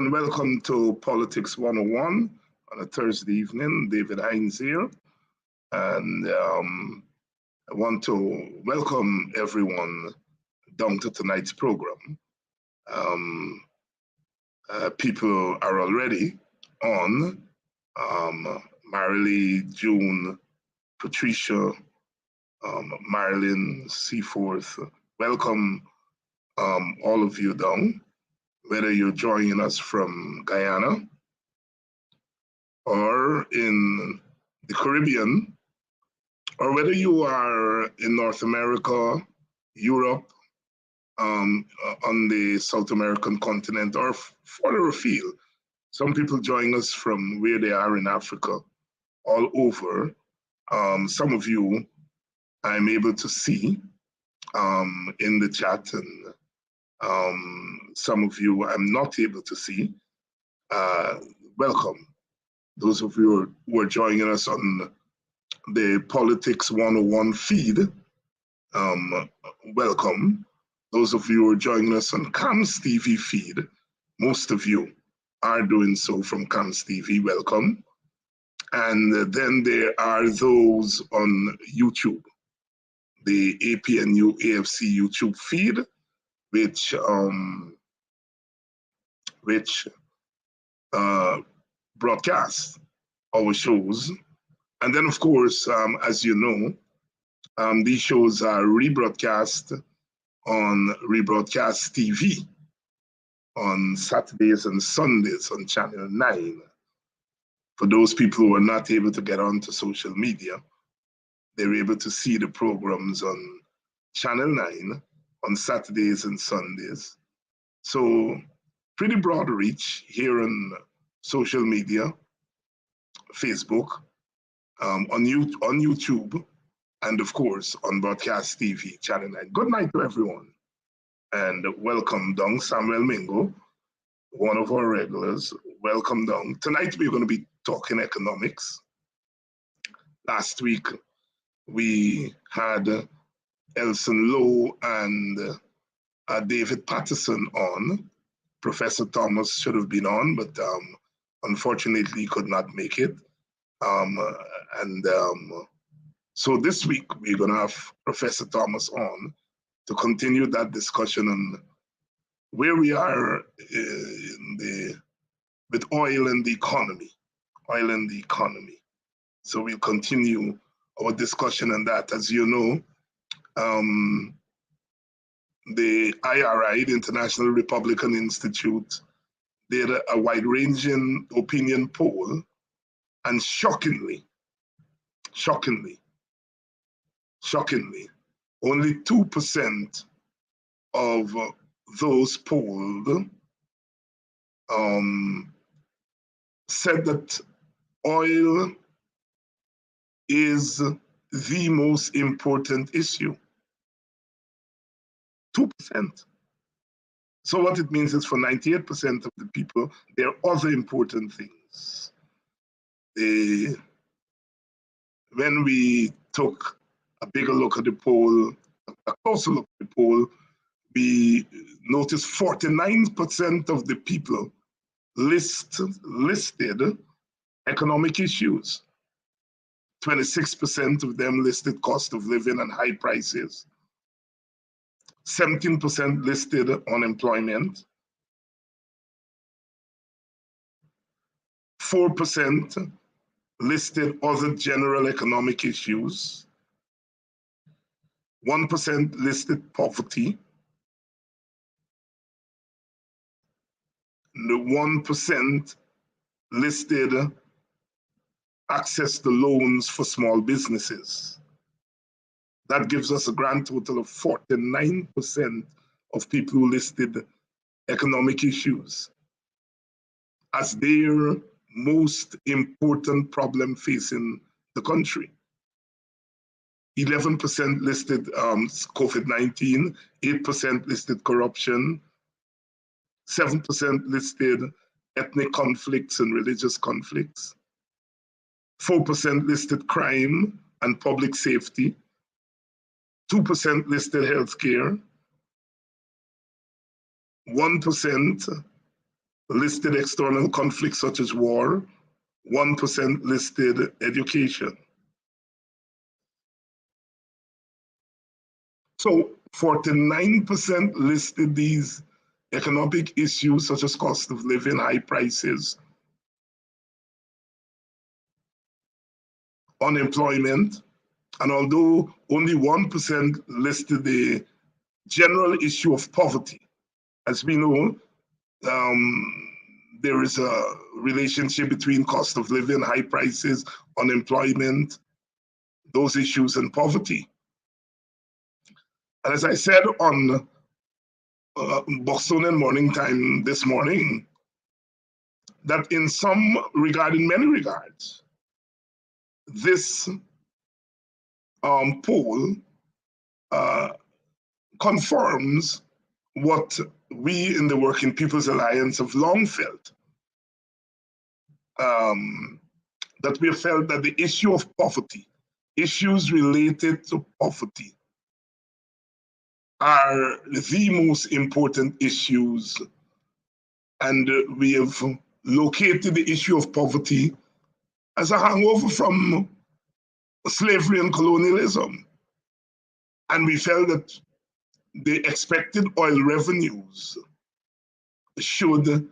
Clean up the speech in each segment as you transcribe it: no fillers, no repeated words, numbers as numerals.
And welcome to Politics 101 on a Thursday evening. David Hines here. And I want to welcome everyone down to tonight's program. People are already on. Marilee, June, Patricia, Marilyn, Seaforth. Welcome all of you down, whether you're joining us from Guyana or in the Caribbean, or whether you are in North America, Europe, on the South American continent, or further afield. Some people join us from where they are in Africa, all over. Some of you I'm able to see in the chat, and some of you I'm not able to see. Welcome. Those of you who are joining us on the Politics 101 feed, welcome. Those of you who are joining us on CAMS TV feed, most of you are doing so from CAMS TV, welcome. And then there are those on YouTube, the APNU AFC YouTube feed, which broadcast our shows. And then, of course, as you know, these shows are rebroadcast on Rebroadcast TV on Saturdays and Sundays on Channel 9. For those people who are not able to get onto social media, they're able to see the programs on Channel 9 on Saturdays and Sundays. So pretty broad reach here on social media, Facebook, on YouTube, and of course on Broadcast TV, Channel 9. Good night to everyone, and welcome down Samuel Mingo, one of our regulars. Welcome down. Tonight we're going to be talking economics. Last week we had Elson Lowe and David Patterson on. Professor Thomas should have been on, but unfortunately he could not make it. So this week we're going to have Professor Thomas on to continue that discussion on where we are with oil and the economy. So we'll continue our discussion on that. As you know, the IRI, the International Republican Institute, did a wide-ranging opinion poll, and shockingly, only 2% of those polled said that oil is the most important issue. 2%. So what it means is for 98% of the people, there are other important things. When we took a bigger look at the poll, a closer look at the poll, we noticed 49% of the people listed economic issues. 26% of them listed cost of living and high prices. 17% listed unemployment. 4% listed other general economic issues. 1% listed poverty. The 1% listed access to loans for small businesses. That gives us a grand total of 49% of people who listed economic issues as their most important problem facing the country. 11% listed COVID-19, 8% listed corruption, 7% listed ethnic conflicts and religious conflicts, 4% listed crime and public safety, 2% listed healthcare, 1% listed external conflicts such as war, 1% listed education. So 49% listed these economic issues such as cost of living, high prices, unemployment, and although only 1% listed the general issue of poverty, as we know, there is a relationship between cost of living, high prices, unemployment, those issues, and poverty. And as I said on Bostonian Morning Time this morning, that in some regard, in many regards, this poll confirms what we in the Working People's Alliance have long felt. That we have felt that the issue of poverty, issues related to poverty, are the most important issues. And we have located the issue of poverty as a hangover from slavery and colonialism. And we felt that the expected oil revenues should,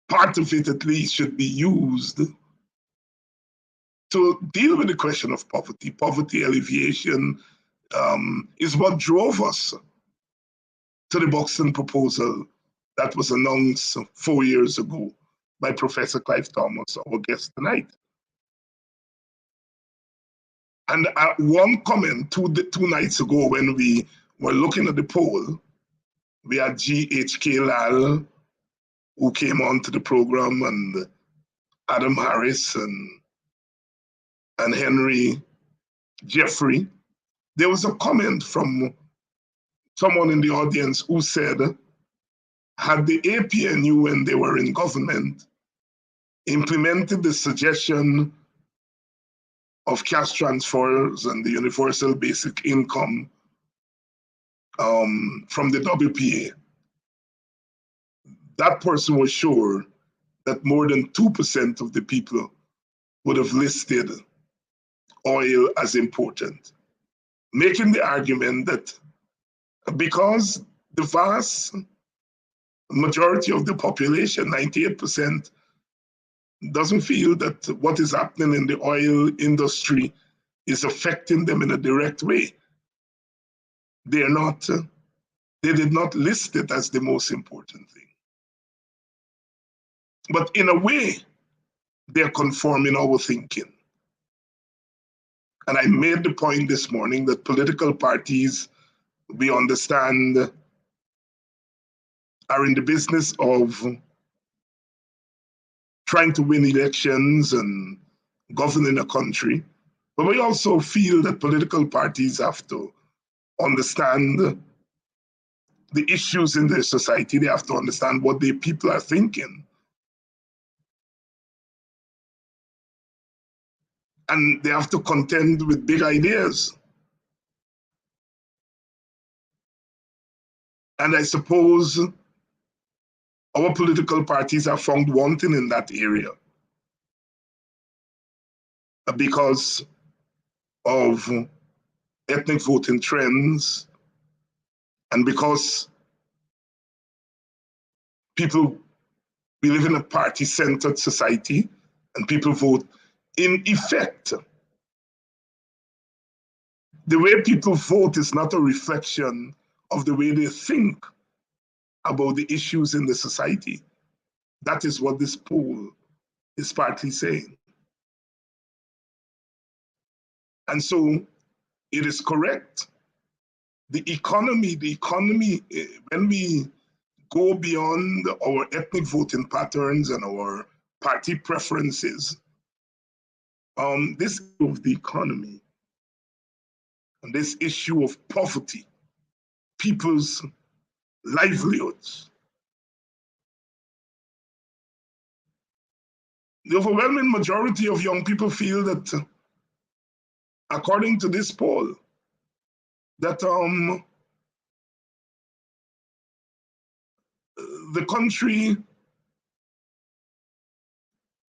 part of it at least, should be used to deal with the question of poverty. Poverty alleviation is what drove us to the Buxton proposal that was announced 4 years ago by Professor Clive Thomas, our guest tonight. And one comment two nights ago when we were looking at the poll, we had G.H.K. Lal, who came on to the program, and Adam Harris and Henry Jeffrey. There was a comment from someone in the audience who said, had the APNU, when they were in government, implemented the suggestion of cash transfers and the universal basic income from the WPA, that person was sure that more than 2% of the people would have listed oil as important, making the argument that because the vast majority of the population, 98%, doesn't feel that what is happening in the oil industry is affecting them in a direct way, they did not list it as the most important thing. But in a way, they're conforming our thinking. And I made the point this morning that political parties, we understand, are in the business of trying to win elections and governing a country. But we also feel that political parties have to understand the issues in their society. They have to understand what the people are thinking. And they have to contend with big ideas. And I suppose our political parties are found wanting in that area because of ethnic voting trends and because we live in a party-centered society and people vote. In effect, the way people vote is not a reflection of the way they think about the issues in the society. That is what this poll is partly saying. And so it is correct. The economy, when we go beyond our ethnic voting patterns and our party preferences, this issue of the economy and this issue of poverty, people's livelihoods, the overwhelming majority of young people feel that, according to this poll, that the country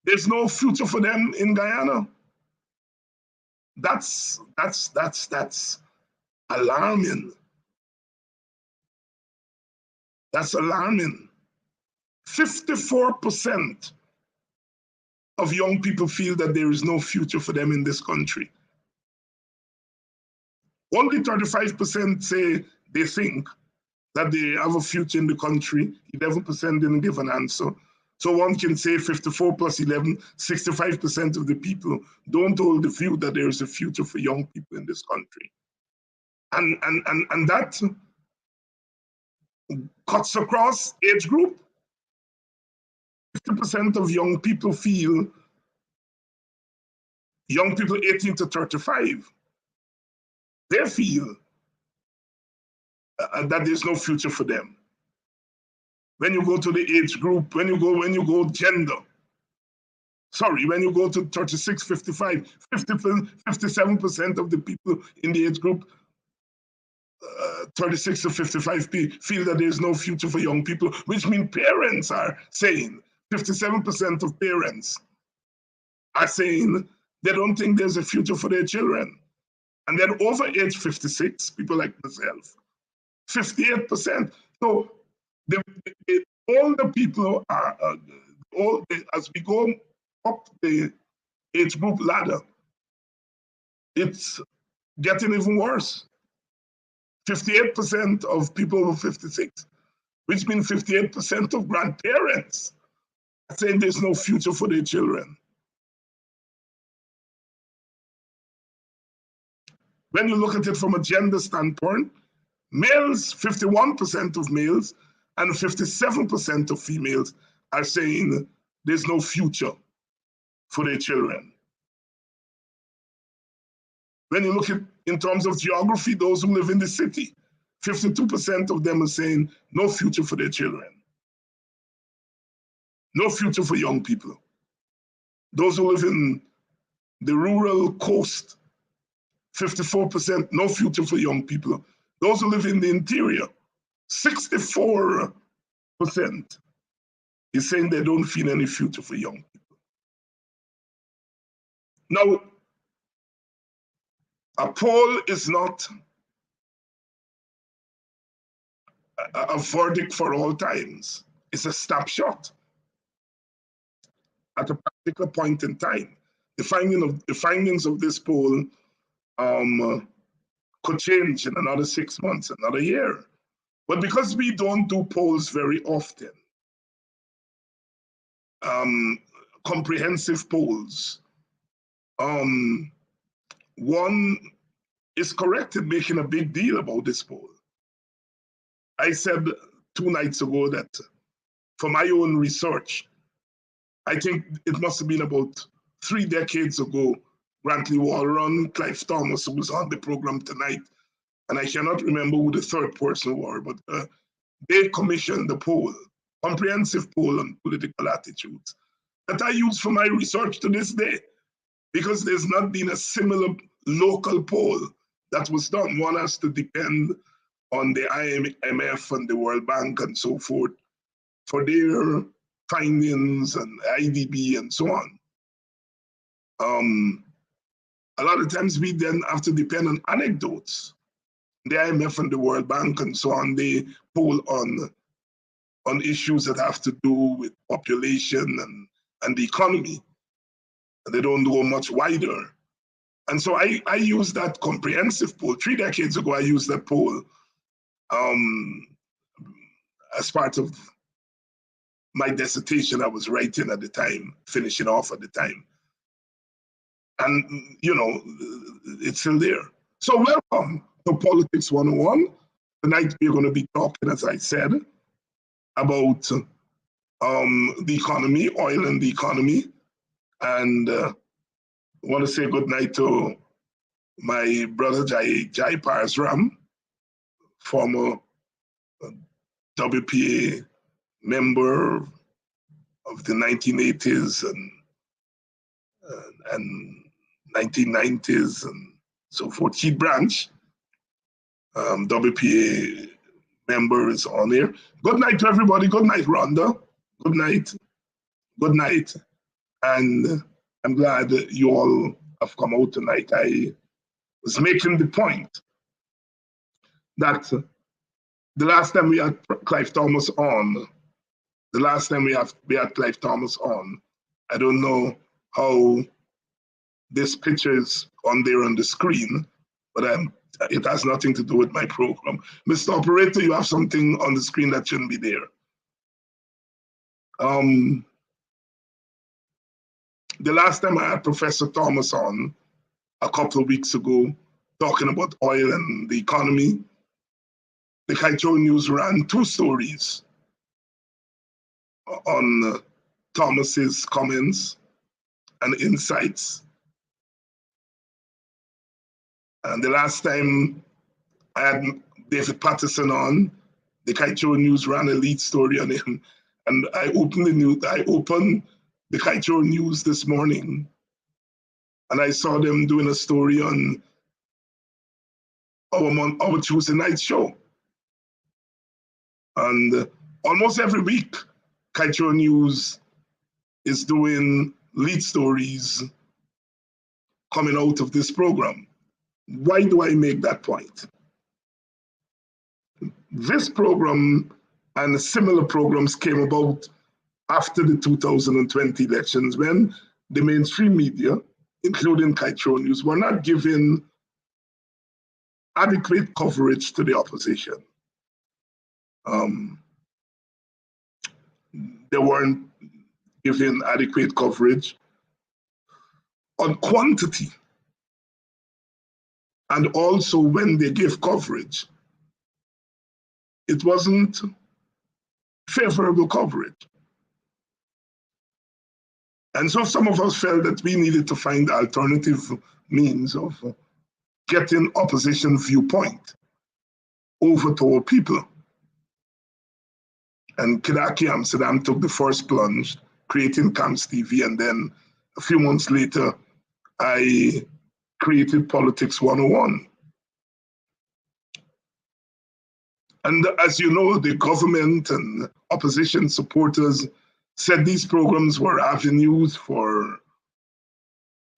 There's no future for them in Guyana. That's alarming. That's alarming. 54% of young people feel that there is no future for them in this country. Only 35% say they think that they have a future in the country. 11% didn't give an answer. So one can say 54 plus 11, 65% of the people don't hold the view that there is a future for young people in this country. And that cuts across age group. 50% of young people feel, young people 18 to 35, they feel that there's no future for them. When you go to the age group, when you go gender, when you go to 36, 55, 57% of the people in the age group, 36 to 55 feel that there's no future for young people, which means parents are saying, 57% of parents are saying they don't think there's a future for their children. And then over age 56, people like myself, 58%. So all the people are, as we go up the age group ladder, it's getting even worse. 58% of people over 56, which means 58% of grandparents are saying there's no future for their children. When you look at it from a gender standpoint, males, 51% of males and 57% of females are saying there's no future for their children. When you look at in terms of geography, those who live in the city, 52% of them are saying no future for their children. No future for young people. Those who live in the rural coast, 54%, no future for young people. Those who live in the interior, 64% is saying they don't feel any future for young people. Now, a poll is not a verdict for all times. It's a snapshot at a particular point in time. The findings of this poll could change in another 6 months, another year. But because we don't do polls very often, comprehensive polls, one is correct in making a big deal about this poll. I said 2 nights ago that for my own research, I think it must have been about 3 decades ago, Grantley Walron, Clive Thomas, who was on the program tonight, and I cannot remember who the third person were, but they commissioned the poll, comprehensive poll on political attitudes, that I use for my research to this day, because there's not been a similar local poll that was done. One has to depend on the IMF and the World Bank and so forth for their findings, and IDB and so on. A lot of times we then have to depend on anecdotes. The IMF and the World Bank and so on, they poll on issues that have to do with population and the economy. And they don't go much wider. And so I used that comprehensive poll. 3 decades ago, I used that poll as part of my dissertation I was writing at the time, finishing off at the time. And, you know, it's still there. So welcome to Politics 101. Tonight we're going to be talking, as I said, about the economy, oil and the economy. And I want to say good night to my brother Jai Parsram, former WPA member of the 1980s and 1990s and so forth. Chief Branch, WPA member is on here. Good night to everybody. Good night, Rhonda. Good night. Good night. And I'm glad that you all have come out tonight. I was making the point that the last time we had Clive Thomas on, Clive Thomas on, I don't know how this picture is on there on the screen, but it has nothing to do with my program. Mr. Operator, you have something on the screen that shouldn't be there. The last time I had Professor Thomas on, a couple of weeks ago, talking about oil and the economy, the Kaito News ran 2 stories on Thomas's comments and insights. And the last time I had David Patterson on, the Kaito News ran a lead story on him. And I opened the Kaito News this morning, and I saw them doing a story on our Tuesday night show. And almost every week, Kaito News is doing lead stories coming out of this program. Why do I make that point? This program and similar programs came about after the 2020 elections, when the mainstream media, including Kaito News, were not giving adequate coverage to the opposition. They weren't giving adequate coverage on quantity. And also when they gave coverage, it wasn't favorable coverage. And so some of us felt that we needed to find alternative means of getting opposition viewpoint over to our people. And Kidaki Amsterdam took the first plunge, creating Camps TV, and then a few months later, I created Politics 101. And as you know, the government and opposition supporters said these programs were avenues for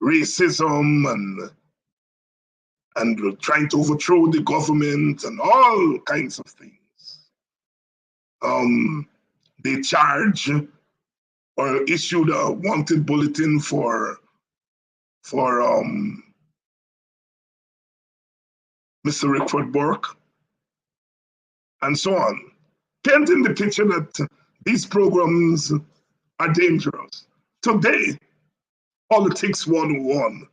racism and trying to overthrow the government and all kinds of things. They charged or issued a wanted bulletin for Mr. Rickford Burke, and so on, painting the picture that these programs are dangerous. Today, Politics 101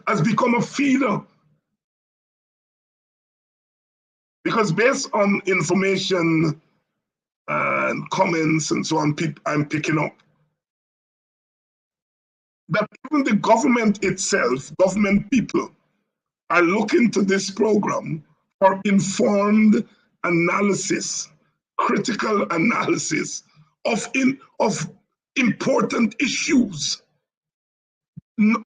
has become a feeder, because based on information and comments and so on, I'm picking up that even the government itself, government people, are looking to this program for informed analysis, critical analysis of important issues. None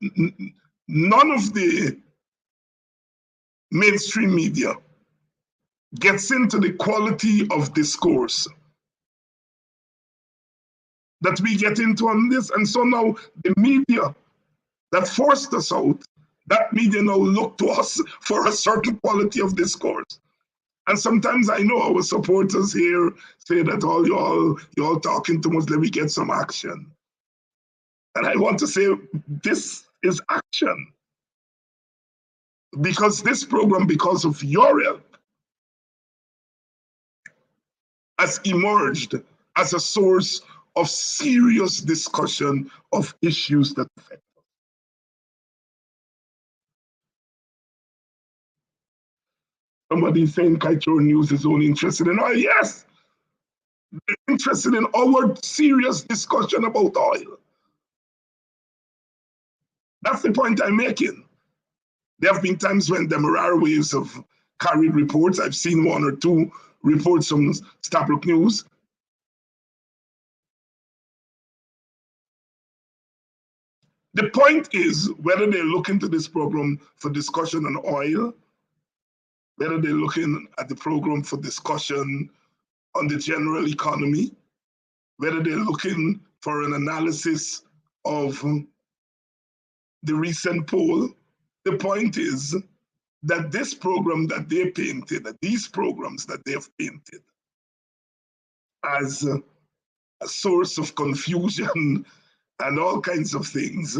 of the mainstream media gets into the quality of discourse that we get into on this. And so now the media that forced us out, that media now look to us for a certain quality of discourse. And sometimes I know our supporters here say that you all talking too much, let me get some action. And I want to say this is action. Because this program, because of your help, has emerged as a source of serious discussion of issues that affect us. Somebody saying Kaito News is only interested in oil. Yes, they're interested in our serious discussion about oil. That's the point I'm making. There have been times when Demerara Waves have carried reports. I've seen 1 or 2 reports from Stabrook News. The point is whether they're looking to this program for discussion on oil, whether they're looking at the program for discussion on the general economy, whether they're looking for an analysis of the recent poll. The point is that this program that they painted, these programs that they have painted as a source of confusion and all kinds of things,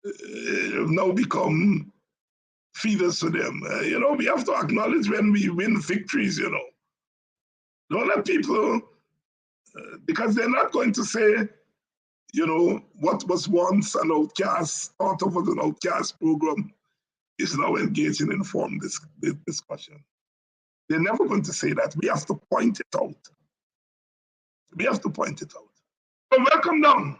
have now become feeders for them. We have to acknowledge when we win victories, Don't let people, because they're not going to say, what was once an outcast, thought of as an outcast program is now engaged in informed discussion. They're never going to say that. We have to point it out. We have to point it out. So welcome down.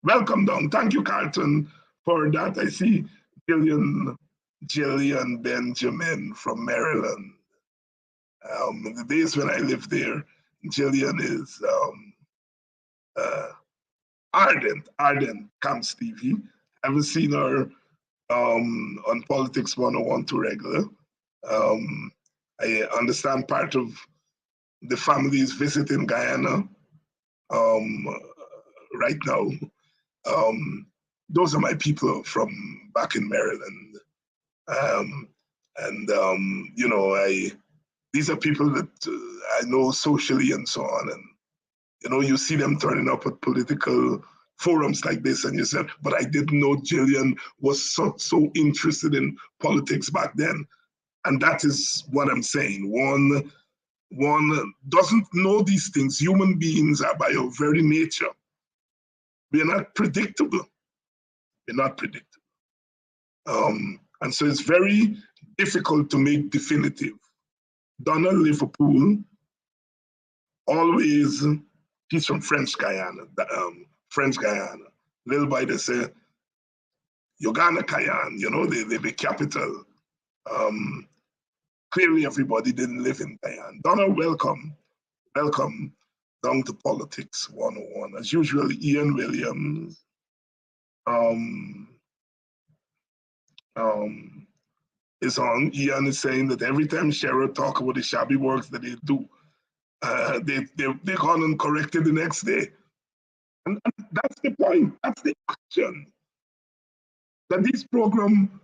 Welcome down. Thank you, Carlton, for that. I see Jillian Benjamin from Maryland. In the days when I lived there, Jillian is ardent Camps TV. I haven't seen her on Politics 101 too regular. I understand part of the family is visiting Guyana right now. Those are my people from back in Maryland. These are people that I know socially and so on. And, you see them turning up at political forums like this, and you said, but I didn't know Jillian was so interested in politics back then. And that is what I'm saying. One doesn't know these things. Human beings are by our very nature. We're not predictable. We're not predictable. And so it's very difficult to make definitive. Donald Liverpool, always, he's from French Guyana. Little boy, they say, Uganda Cayenne, the capital. Clearly everybody didn't live in Guyana. Donald, welcome down to Politics 101. As usual, Ian Williams, is on. Ian is saying that every time Cheryl talk about the shabby works that they do, they're gone and corrected the next day. And that's the point. That's the action. That this program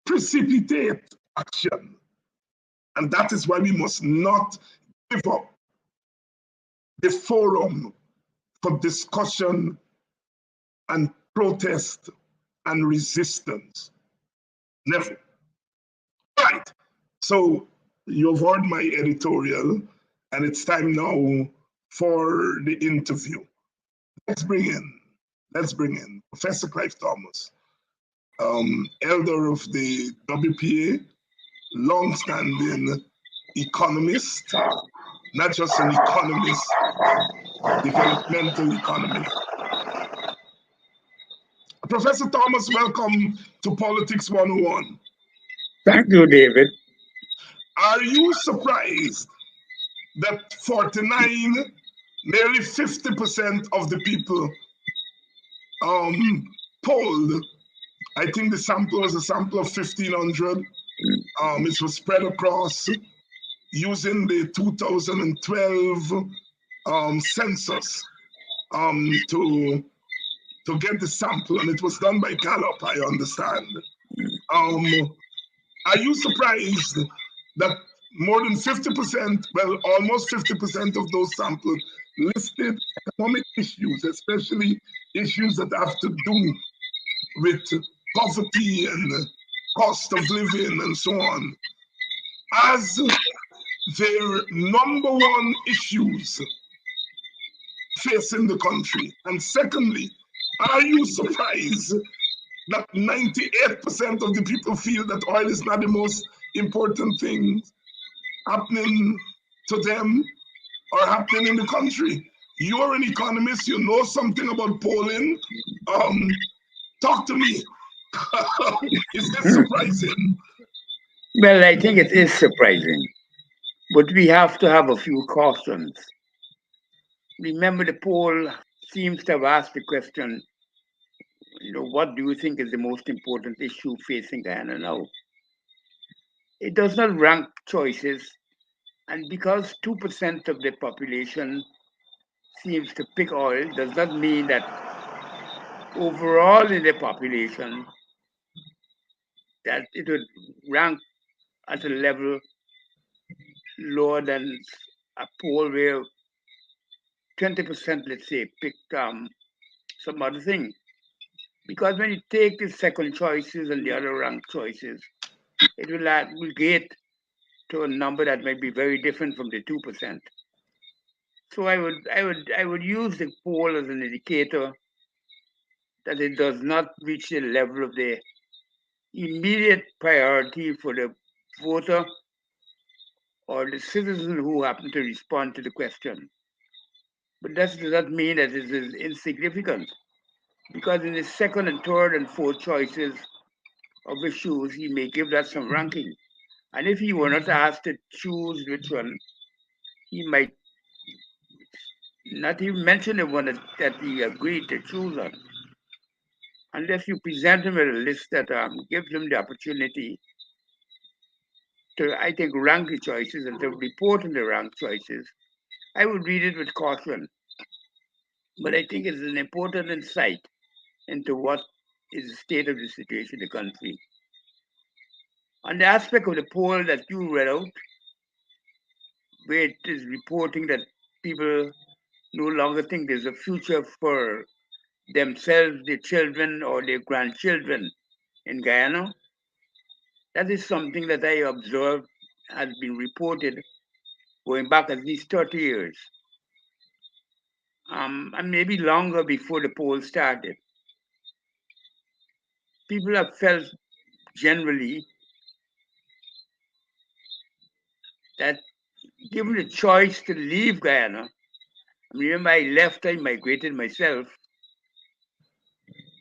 precipitate action. And that is why we must not give up the forum for discussion and protest and resistance. Never. Right. So you've heard my editorial, and it's time now for the interview. Let's bring in Professor Clive Thomas, elder of the WPA, long-standing economist, not just an economist, developmental economist. Professor Thomas, welcome to Politics 101. Thank you, David. Are you surprised that 49, nearly 50% of the people polled? I think the sample was a sample of 1,500. It was spread across using the 2012 census to get the sample, and it was done by Gallup, I understand. Are you surprised that more than 50%, well, almost 50% of those samples listed economic issues, especially issues that have to do with poverty and cost of living and so on, as their number one issues facing the country? And secondly, are you surprised that 98% of the people feel that oil is not the most important thing happening to them or happening in the country? You're an economist, you know something about polling. Talk to me. Is this surprising? Well, I think it is surprising, but we have to have a few cautions. Remember, the poll seems to have asked the question, what do you think is the most important issue facing Guyana now? It does not rank choices, and because 2% of the population seems to pick oil does not mean that overall in the population that it would rank at a level lower than a poll where 20%, let's say, picked some other thing. Because when you take the second choices and the other rank choices, it will aggregate to a number that might be very different from the 2%. So I would use the poll as an indicator that it does not reach the level of the immediate priority for the voter or the citizen who happen to respond to the question. But that does not mean that it is insignificant, because in the second and third and fourth choices of issues, he may give that some ranking. And if he were not asked to choose which one, he might not even mention the one that he agreed to choose on, unless you present him with a list that gives him the opportunity to, I think, rank the choices and to report on the rank choices. I would read it with caution, but I think it's an important insight into what is the state of the situation in the country. On the aspect of the poll that you read out, where it is reporting that people no longer think there's a future for themselves, their children, or their grandchildren in Guyana, that is something that I observed has been reported going back at least 30 years, and maybe longer before the poll started. People have felt generally that given the choice to leave Guyana, remember I left, I migrated myself,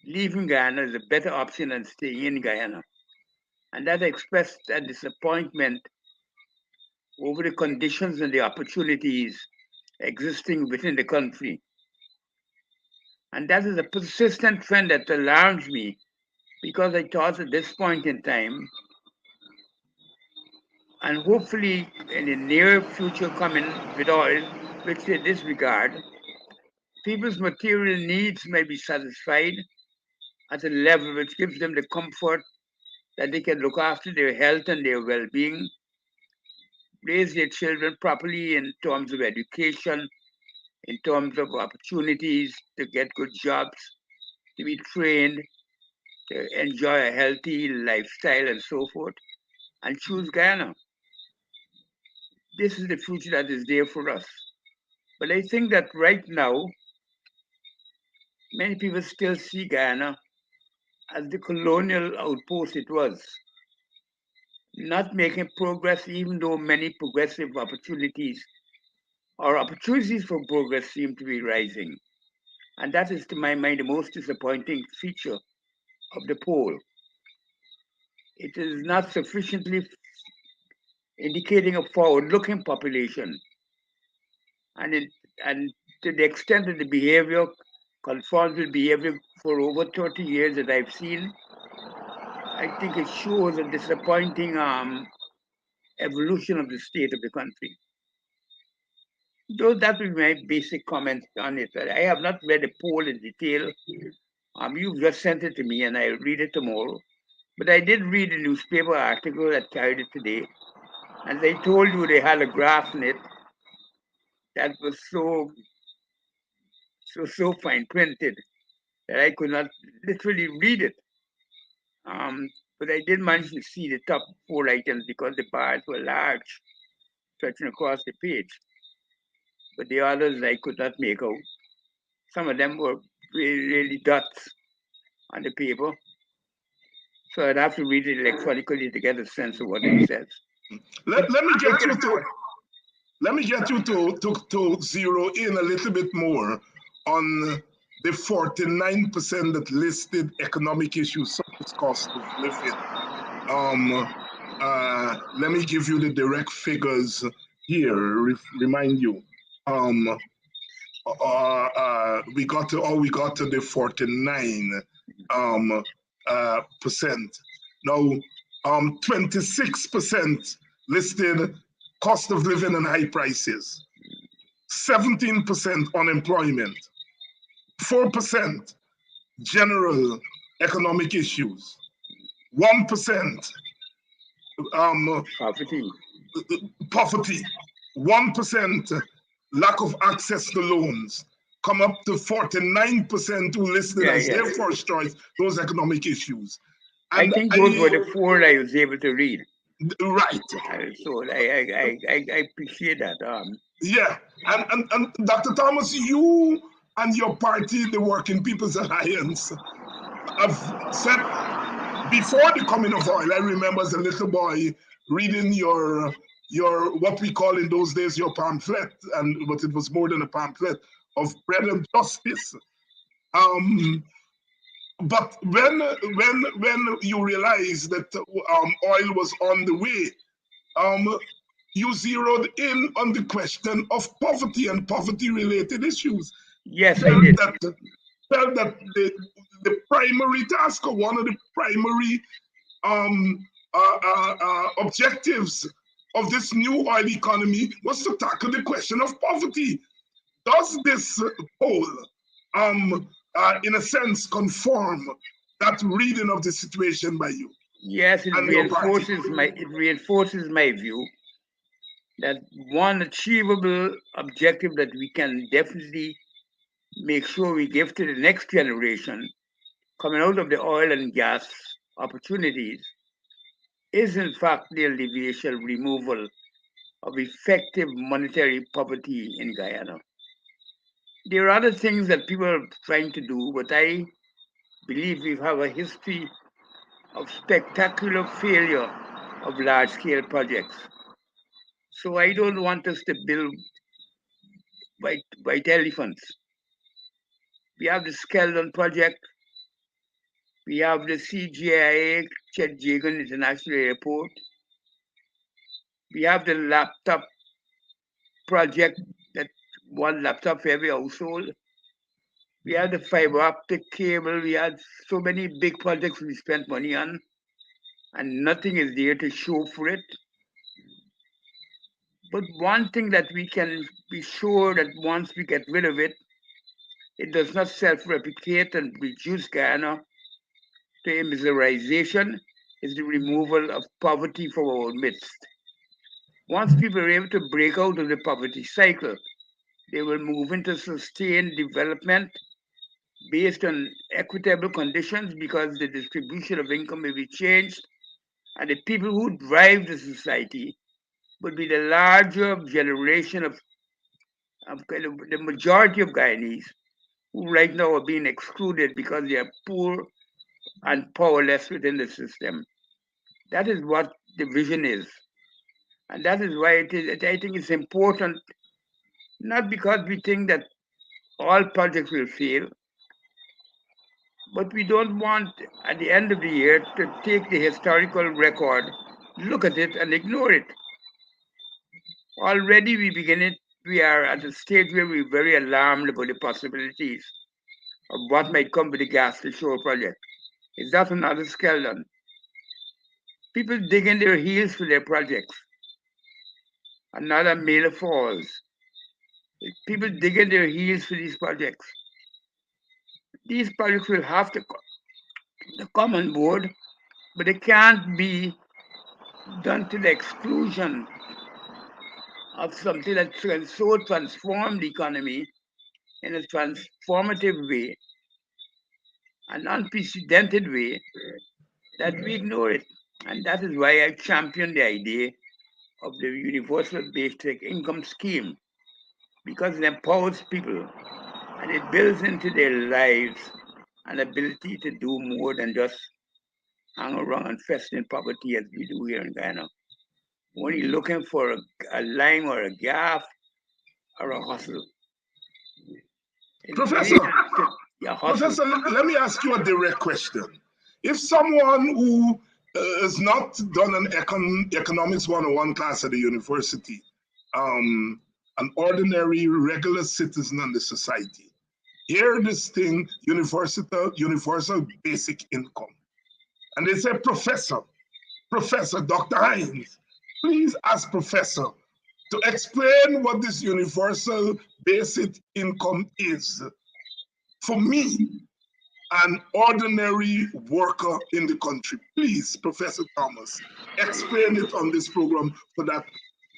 leaving Guyana is a better option than staying in Guyana. And that expressed a disappointment over the conditions and the opportunities existing within the country. And that is a persistent trend that alarms me, because I thought at this point in time, and hopefully in the near future coming with oil, which they disregard, people's material needs may be satisfied at a level which gives them the comfort that they can look after their health and their well-being, raise their children properly in terms of education, in terms of opportunities to get good jobs, to be trained, to enjoy a healthy lifestyle and so forth, and choose Guyana. This is the future that is there for us. But I think that right now, many people still see Guyana as the colonial outpost it was, not making progress, even though many progressive opportunities or opportunities for progress seem to be rising. And that is, to my mind, the most disappointing feature of the poll. It is not sufficiently indicating a forward-looking population, and and to the extent that the behavior conforms with behavior for over 30 years that I've seen, I think it shows a disappointing evolution of the state of the country. Though that will be my basic comment on it. I have not read the poll in detail. You've just sent it to me, and I'll read it tomorrow. But I did read a newspaper article that carried it today, and they told you they had a graph in it that was so fine printed that I could not literally read it. But I did manage to see the top four items because the bars were large, stretching across the page. But the others I could not make out. Some of them were really dots on the paper. So I'd have to read it electronically to get a sense of what it says. Let me get you to zero in a little bit more on the 49% that listed economic issues such as cost of living. Let me give you the direct figures here. Remind you. We got to the 49 percent. Now, 26% listed cost of living and high prices. 17% unemployment, 4% general economic issues, 1% Poverty. poverty, 1% lack of access to loans, come up to 49% who listed Yeah, as yeah. their first choice those economic issues. I And think those were the four I was able to read. right, So I appreciate that. yeah. And Dr. Thomas, you and your party, the Working People's Alliance, have said before the coming of oil, I remember as a little boy reading your what we call in those days your pamphlet, but it was more than a pamphlet of bread and justice. Um, but when you realize that oil was on the way, um, you zeroed in on the question of poverty and poverty-related issues. Yes, I Felt did. that felt that the primary task or one of the primary objectives of this new oil economy was to tackle the question of poverty. Does this poll, in a sense, conform that reading of the situation by you Yes, it and your party? reinforces my view that one achievable objective that we can definitely make sure we give to the next generation coming out of the oil and gas opportunities is in fact the alleviation removal of effective monetary poverty in Guyana. There are other things that people are trying to do, but I believe we have a history of spectacular failure of large scale projects. So I don't want us to build white elephants. We have the Skeldon project, we have the CGIA Chet Jagan International Airport, we have the laptop project that one laptop for every household. We have the fiber optic cable. We had so many big projects we spent money on, and nothing is there to show for it. But one thing that we can be sure that once we get rid of it, it does not self-replicate and reduce Guyana to immiserization, is the removal of poverty from our midst. Once people are able to break out of the poverty cycle, they will move into sustained development based on equitable conditions because the distribution of income will be changed and the people who drive the society would be the larger generation of kind of the majority of Guyanese who right now are being excluded because they are poor and powerless within the system. That is what the vision is. And that is why I think it's important, not because we think that all projects will fail, but we don't want at the end of the year to take the historical record, look at it and ignore it. Already we are at a stage where we're very alarmed about the possibilities of what might come with the gas to shore project. Is that another skeleton? People digging their heels for their projects. Another Mela Falls. People digging their heels for these projects. These projects will have to come on board, but they can't be done to the exclusion of something that can so transform the economy in a transformative way, an unprecedented way, that we ignore it. And that is why I champion the idea of the universal basic income scheme, because it empowers people and it builds into their lives an ability to do more than just hang around and fest in poverty as we do here in Ghana. Only looking for a lime or a gaff or a hustle. We Professor, need yeah, hustle. Professor, let me ask you a direct question. If someone who has not done an economics 101 class at the university, an ordinary, regular citizen in the society, hear this thing, universal basic income, and they say, Professor, Dr. Hines, please ask Professor, to explain what this universal basic income is. For me, an ordinary worker in the country. Please, Professor Thomas, explain it on this program for that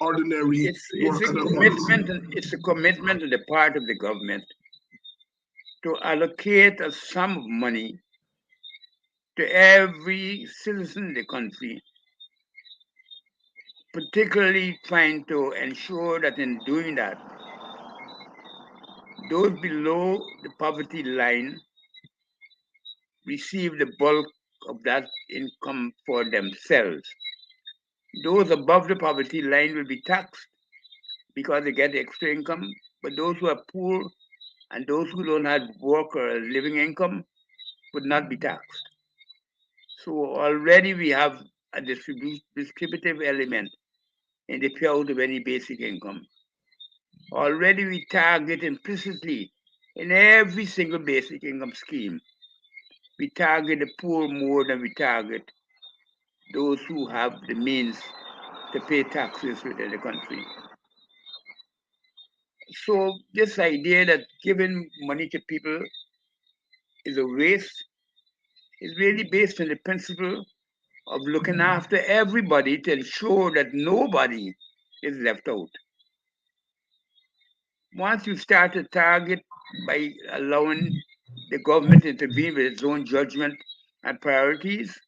ordinary worker that comes. It's a commitment on the part of the government to allocate a sum of money to every citizen in the country, particularly trying to ensure that in doing that, those below the poverty line receive the bulk of that income for themselves. Those above the poverty line will be taxed because they get extra income, but those who are poor and those who don't have work or a living income would not be taxed. So already we have a distributive element in the payout of any basic income. Already we target implicitly in every single basic income scheme. We target the poor more than we target those who have the means to pay taxes within the country. So this idea that giving money to people is a waste is really based on the principle of looking after everybody to ensure that nobody is left out. Once you start to target by allowing the government to intervene with its own judgment and priorities,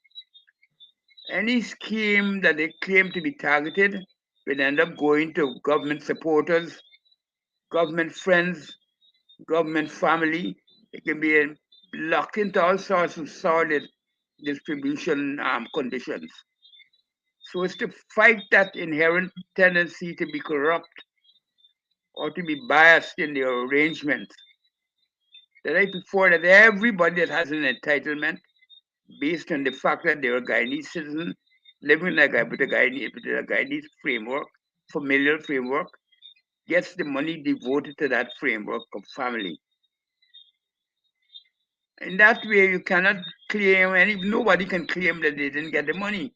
any scheme that they claim to be targeted will end up going to government supporters, government friends, government family. It can be locked into all sorts of sordid distribution conditions. So it's to fight that inherent tendency to be corrupt or to be biased in their arrangements. The night before that everybody that has an entitlement based on the fact that they're a Guyanese citizen living like with a Guyanese framework, familial framework, gets the money devoted to that framework of family. In that way, you cannot claim, nobody can claim that they didn't get the money.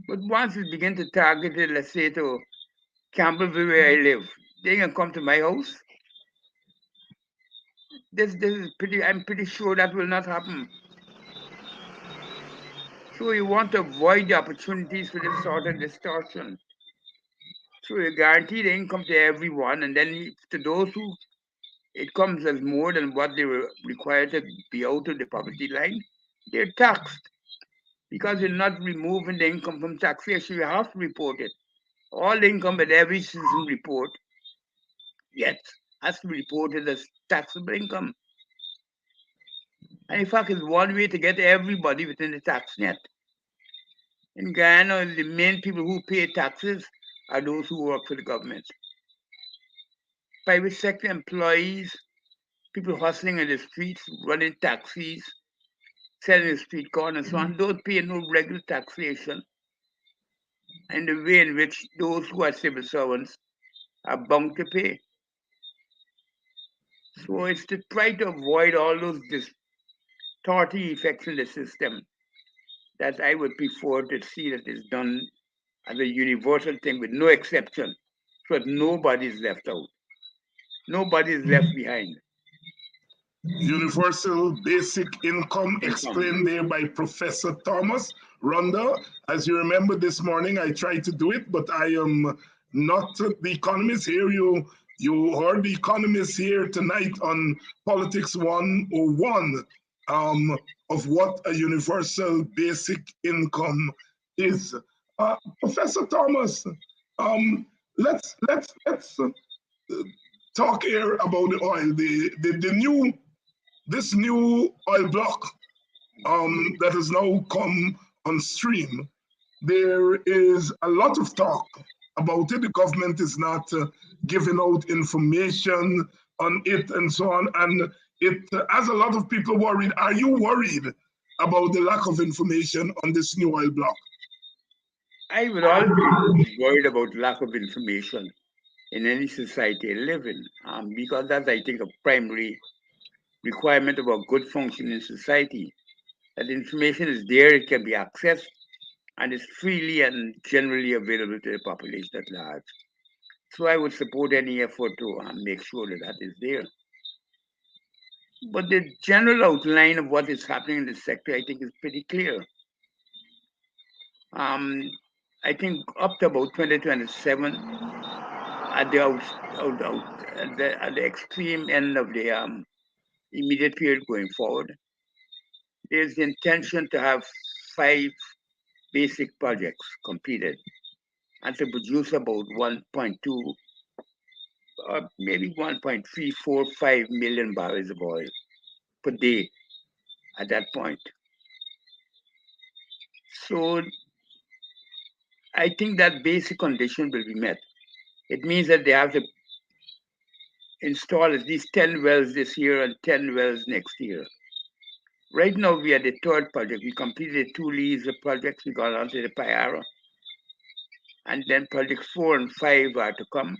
But once you begin to target it, let's say to Campbellville where I live, they can come to my house. This is pretty. I'm pretty sure that will not happen. So you want to avoid the opportunities for this sort of distortion. So you guarantee the income to everyone, and then to those who it comes as more than what they were required to be out of the poverty line, they're taxed because you're not removing the income from taxation. You have to report it. All the income that every citizen report gets has to be reported as taxable income. And in fact, it's one way to get everybody within the tax net. In Guyana, the main people who pay taxes are those who work for the government. Private sector employees, people hustling in the streets, running taxis, selling the street corners, and so on, don't pay no regular taxation in the way in which those who are civil servants are bound to pay. So it's to try to avoid all those distorting effects in the system that I would prefer to see that is done as a universal thing with no exception, so that nobody is left out. Nobody is left behind. Universal basic income explained there by Professor Thomas Ronda. As you remember this morning, I tried to do it, but I am not the economist here. You heard the economist here tonight on Politics 101 of what a universal basic income is. Professor Thomas, let's talk here about the oil. The new this new oil block that has now come on stream, there is a lot of talk about it. The government is not giving out information on it and so on. And it has a lot of people worried. Are you worried about the lack of information on this new oil block? I would always be worried about lack of information in any society I live in, because that's, I think, a primary requirement of a good functioning society. That information is there, it can be accessed, and is freely and generally available to the population at large. So I would support any effort to make sure that that is there. But the general outline of what is happening in this sector, I think, is pretty clear. Um, I think up to about 2027, at the at the extreme end of the immediate period going forward, there's the intention to have 5 basic projects completed and to produce about 1.2 or maybe 1.345 million barrels of oil per day at that point. So I think that basic condition will be met. It means that they have to install at least 10 wells this year and 10 wells next year. Right now, we are the third project. We completed 2 leads of projects. We got onto the Payara. And then projects 4 and 5 are to come.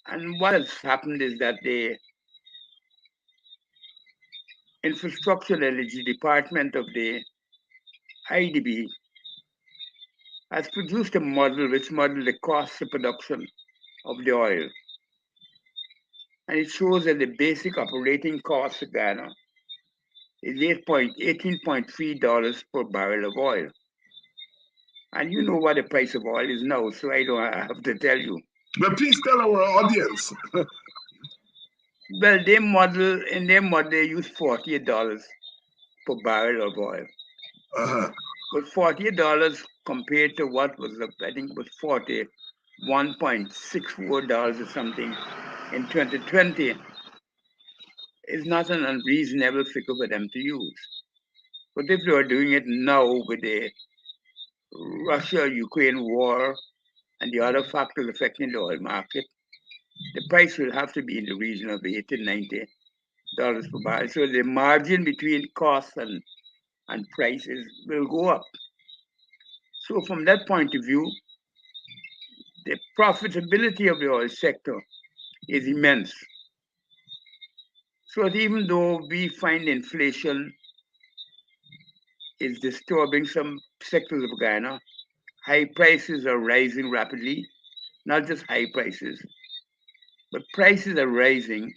And what has happened is that the infrastructure energy department of the IDB has produced a model which models the cost of production of the oil. And it shows that the basic operating cost of Ghana is $18.3 per barrel of oil. And you know what the price of oil is now, so I don't have to tell you. But please tell our audience. Well, in their model, they use $48 per barrel of oil. Uh-huh. But $48 compared to what was, I think it was $41.64 or something in 2020 is not an unreasonable figure for them to use. But if they are doing it now with the Russia-Ukraine war and the other factors affecting the oil market, the price will have to be in the region of $80, $90 per barrel. So the margin between cost and prices will go up. So from that point of view, the profitability of the oil sector is immense. So that even though we find inflation is disturbing some sectors of Ghana, high prices are rising rapidly, not just high prices, but prices are rising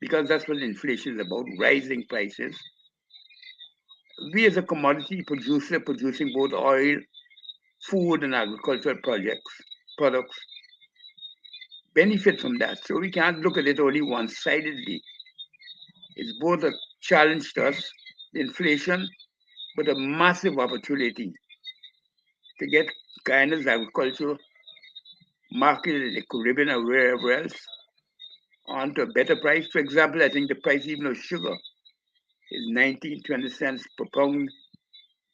because that's what inflation is about, rising prices. We as a commodity producer producing both oil, food and agricultural products benefit from that. So we can't look at it only one-sidedly. It's both a challenge to us, inflation, but a massive opportunity to get Guyana's agriculture marketed in the Caribbean or wherever else onto a better price. For example, I think the price even of sugar is 19, 20 cents per pound.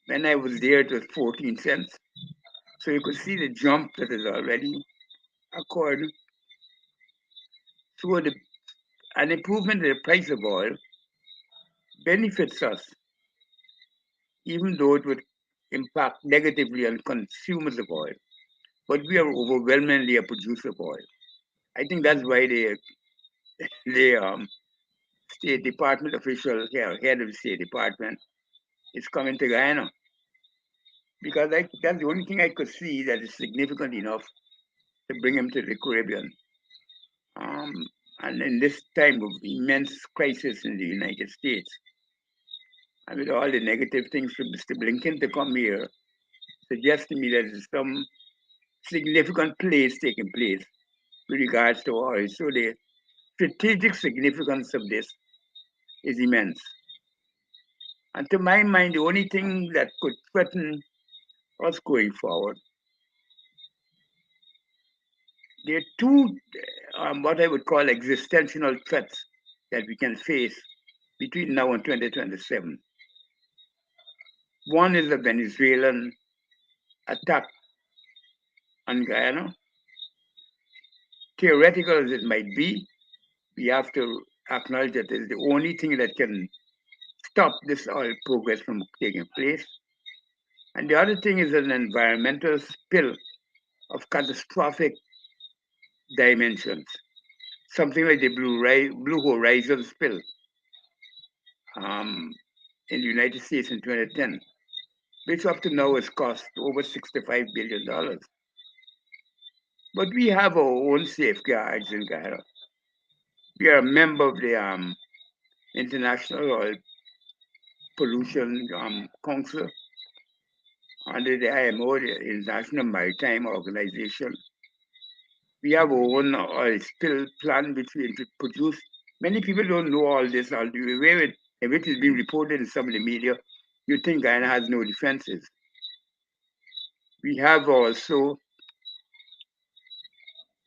When I was there, it was 14 cents. So you could see the jump that is already occurred. So an improvement in the price of oil benefits us, even though it would impact negatively on consumers of oil. But we are overwhelmingly a producer of oil. I think that's why the State Department official here, head of the State Department, is coming to Guyana. Because that's the only thing I could see that is significant enough to bring him to the Caribbean. Um, and in this time of immense crisis in the United States, and with all the negative things from Mr. Blinken to come here, suggests to me that there's some significant plays taking place with regards to oil. So the strategic significance of this is immense. And to my mind, the only thing that could threaten us going forward, there are two, what I would call existential threats that we can face between now and 2027. One is the Venezuelan attack on Guyana. Theoretical as it might be, we have to acknowledge that it's the only thing that can stop this oil progress from taking place. And the other thing is an environmental spill of catastrophic dimensions, something like the Blue Horizon spill in the United States in 2010, which up to now has cost over $65 billion. But we have our own safeguards in Guyana. We are a member of the International Oil Pollution Council under the IMO, the International Maritime Organization. We have our own oil spill plan, which we produce. Many people don't know all this. All the way if it is being reported in some of the media, you think Guyana has no defenses. We have also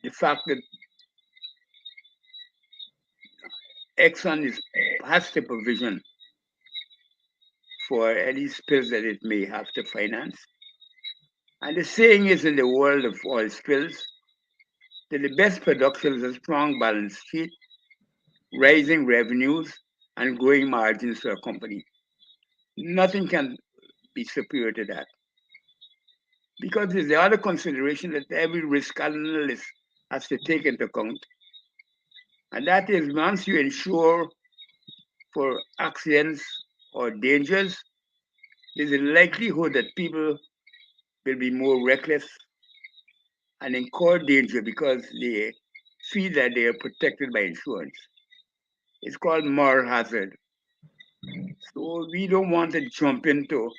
the fact that Exxon has the provision for any spills that it may have to finance. And the saying is in the world of oil spills that the best production is a strong balance sheet, rising revenues, and growing margins for a company. Nothing can be superior to that. Because there's the other consideration that every risk analyst has to take into account. And that is once you insure for accidents or dangers, there's a likelihood that people will be more reckless and incur danger because they feel that they are protected by insurance. It's called moral hazard. So we don't want to jump into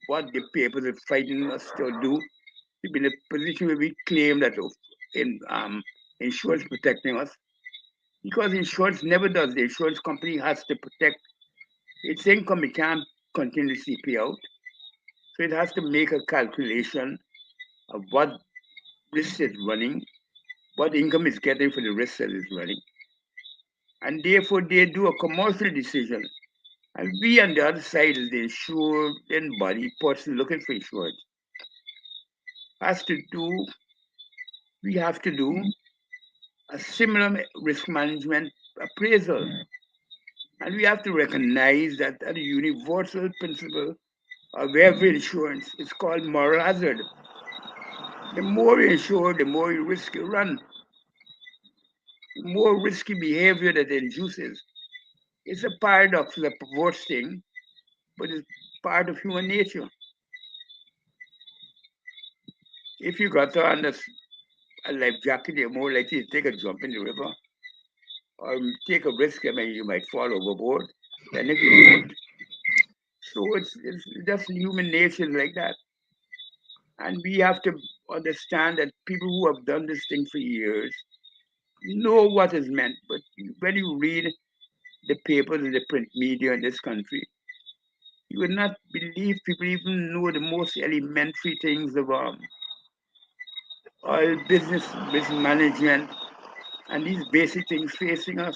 what the papers are fighting us to do. We've been in a position where we claim that in, insurance protecting us because insurance never does. The insurance company has to protect its income. It can't continuously pay out. So it has to make a calculation of what risk it's running, what income it's getting for the risk that it's running. And therefore, they do a commercial decision. And we on the other side is the insured body person looking for insurance. Has to do, we have to do a similar risk management appraisal. And we have to recognize that a universal principle of every insurance is called moral hazard. The more you insure, the more you risk you run. The more risky behavior that it induces. It's a paradox, it's a perverse thing, but it's part of human nature. If you got on a life jacket, you're more likely to take a jump in the river or take a risk. I mean, you might fall overboard than if you don't. So it's just human nature like that. And we have to understand that people who have done this thing for years know what is meant. But when you read the papers and the print media in this country, you would not believe people even know the most elementary things of oil business, risk management, and these basic things facing us.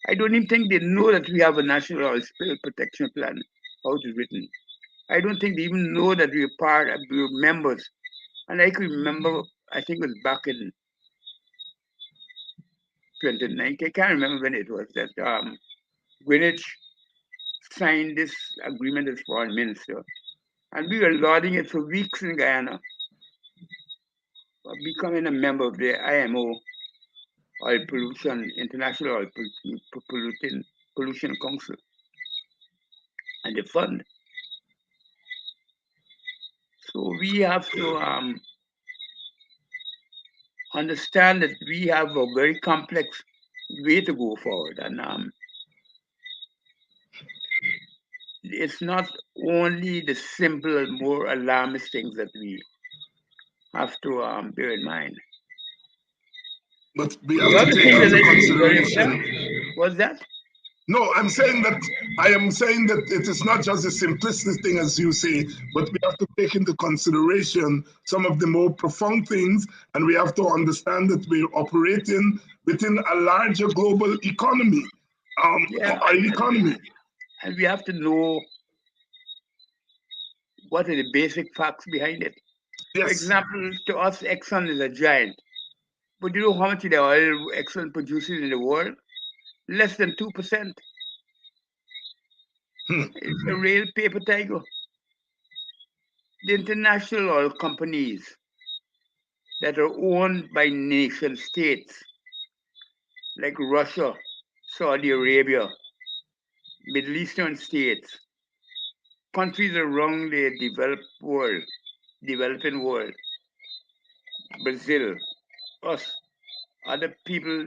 I don't even think they know that we have a national oil spill protection plan, how it is written. I don't think they even know that we're members. And I could remember, I think it was back in 2019, I can't remember when it was, that Greenwich signed this agreement as foreign minister. And we were lauding it for weeks in Guyana, becoming a member of the IMO, Oil Pollution, International Oil Pollution Council, and the fund. So we have to understand that we have a very complex way to go forward. And it's not only the simple, more alarmist things that we have to bear in mind. But we The have to other take thing that into I think is very consideration. important was that. No, I am saying that it is not just a simplistic thing as you say, but we have to take into consideration some of the more profound things, and we have to understand that we're operating within a larger global economy, Yeah, oil economy. and we have to know what are the basic facts behind it. For Yes. example, to us, Exxon is a giant. But you know how much the oil Exxon produces in the world? Less than 2%. Hmm. It's a real paper tiger. The international oil companies that are owned by nation states like Russia, Saudi Arabia, Middle Eastern states, countries around the developing world, Brazil, us, other people,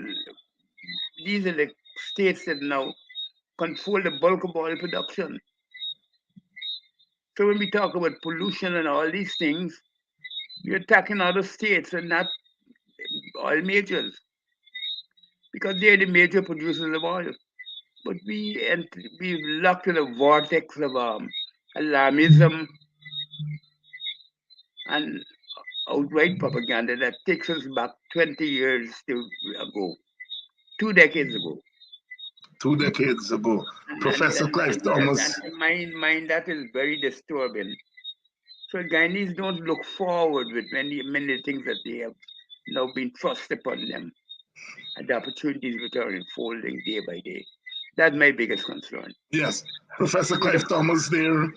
these are the states that now control the bulk of oil production. So when we talk about pollution and all these things, we're attacking other states and not oil majors because they're the major producers of oil. But we've locked in a vortex of alarmism and outright propaganda that takes us back 20 years ago, 2 decades ago. 2 decades ago. Professor Clive And Thomas. to mind that is very disturbing. So Guyanese don't look forward with many things that they have now been thrust upon them and the opportunities which are unfolding day by day. That's my biggest concern. Yes, Professor So the Clive Thomas there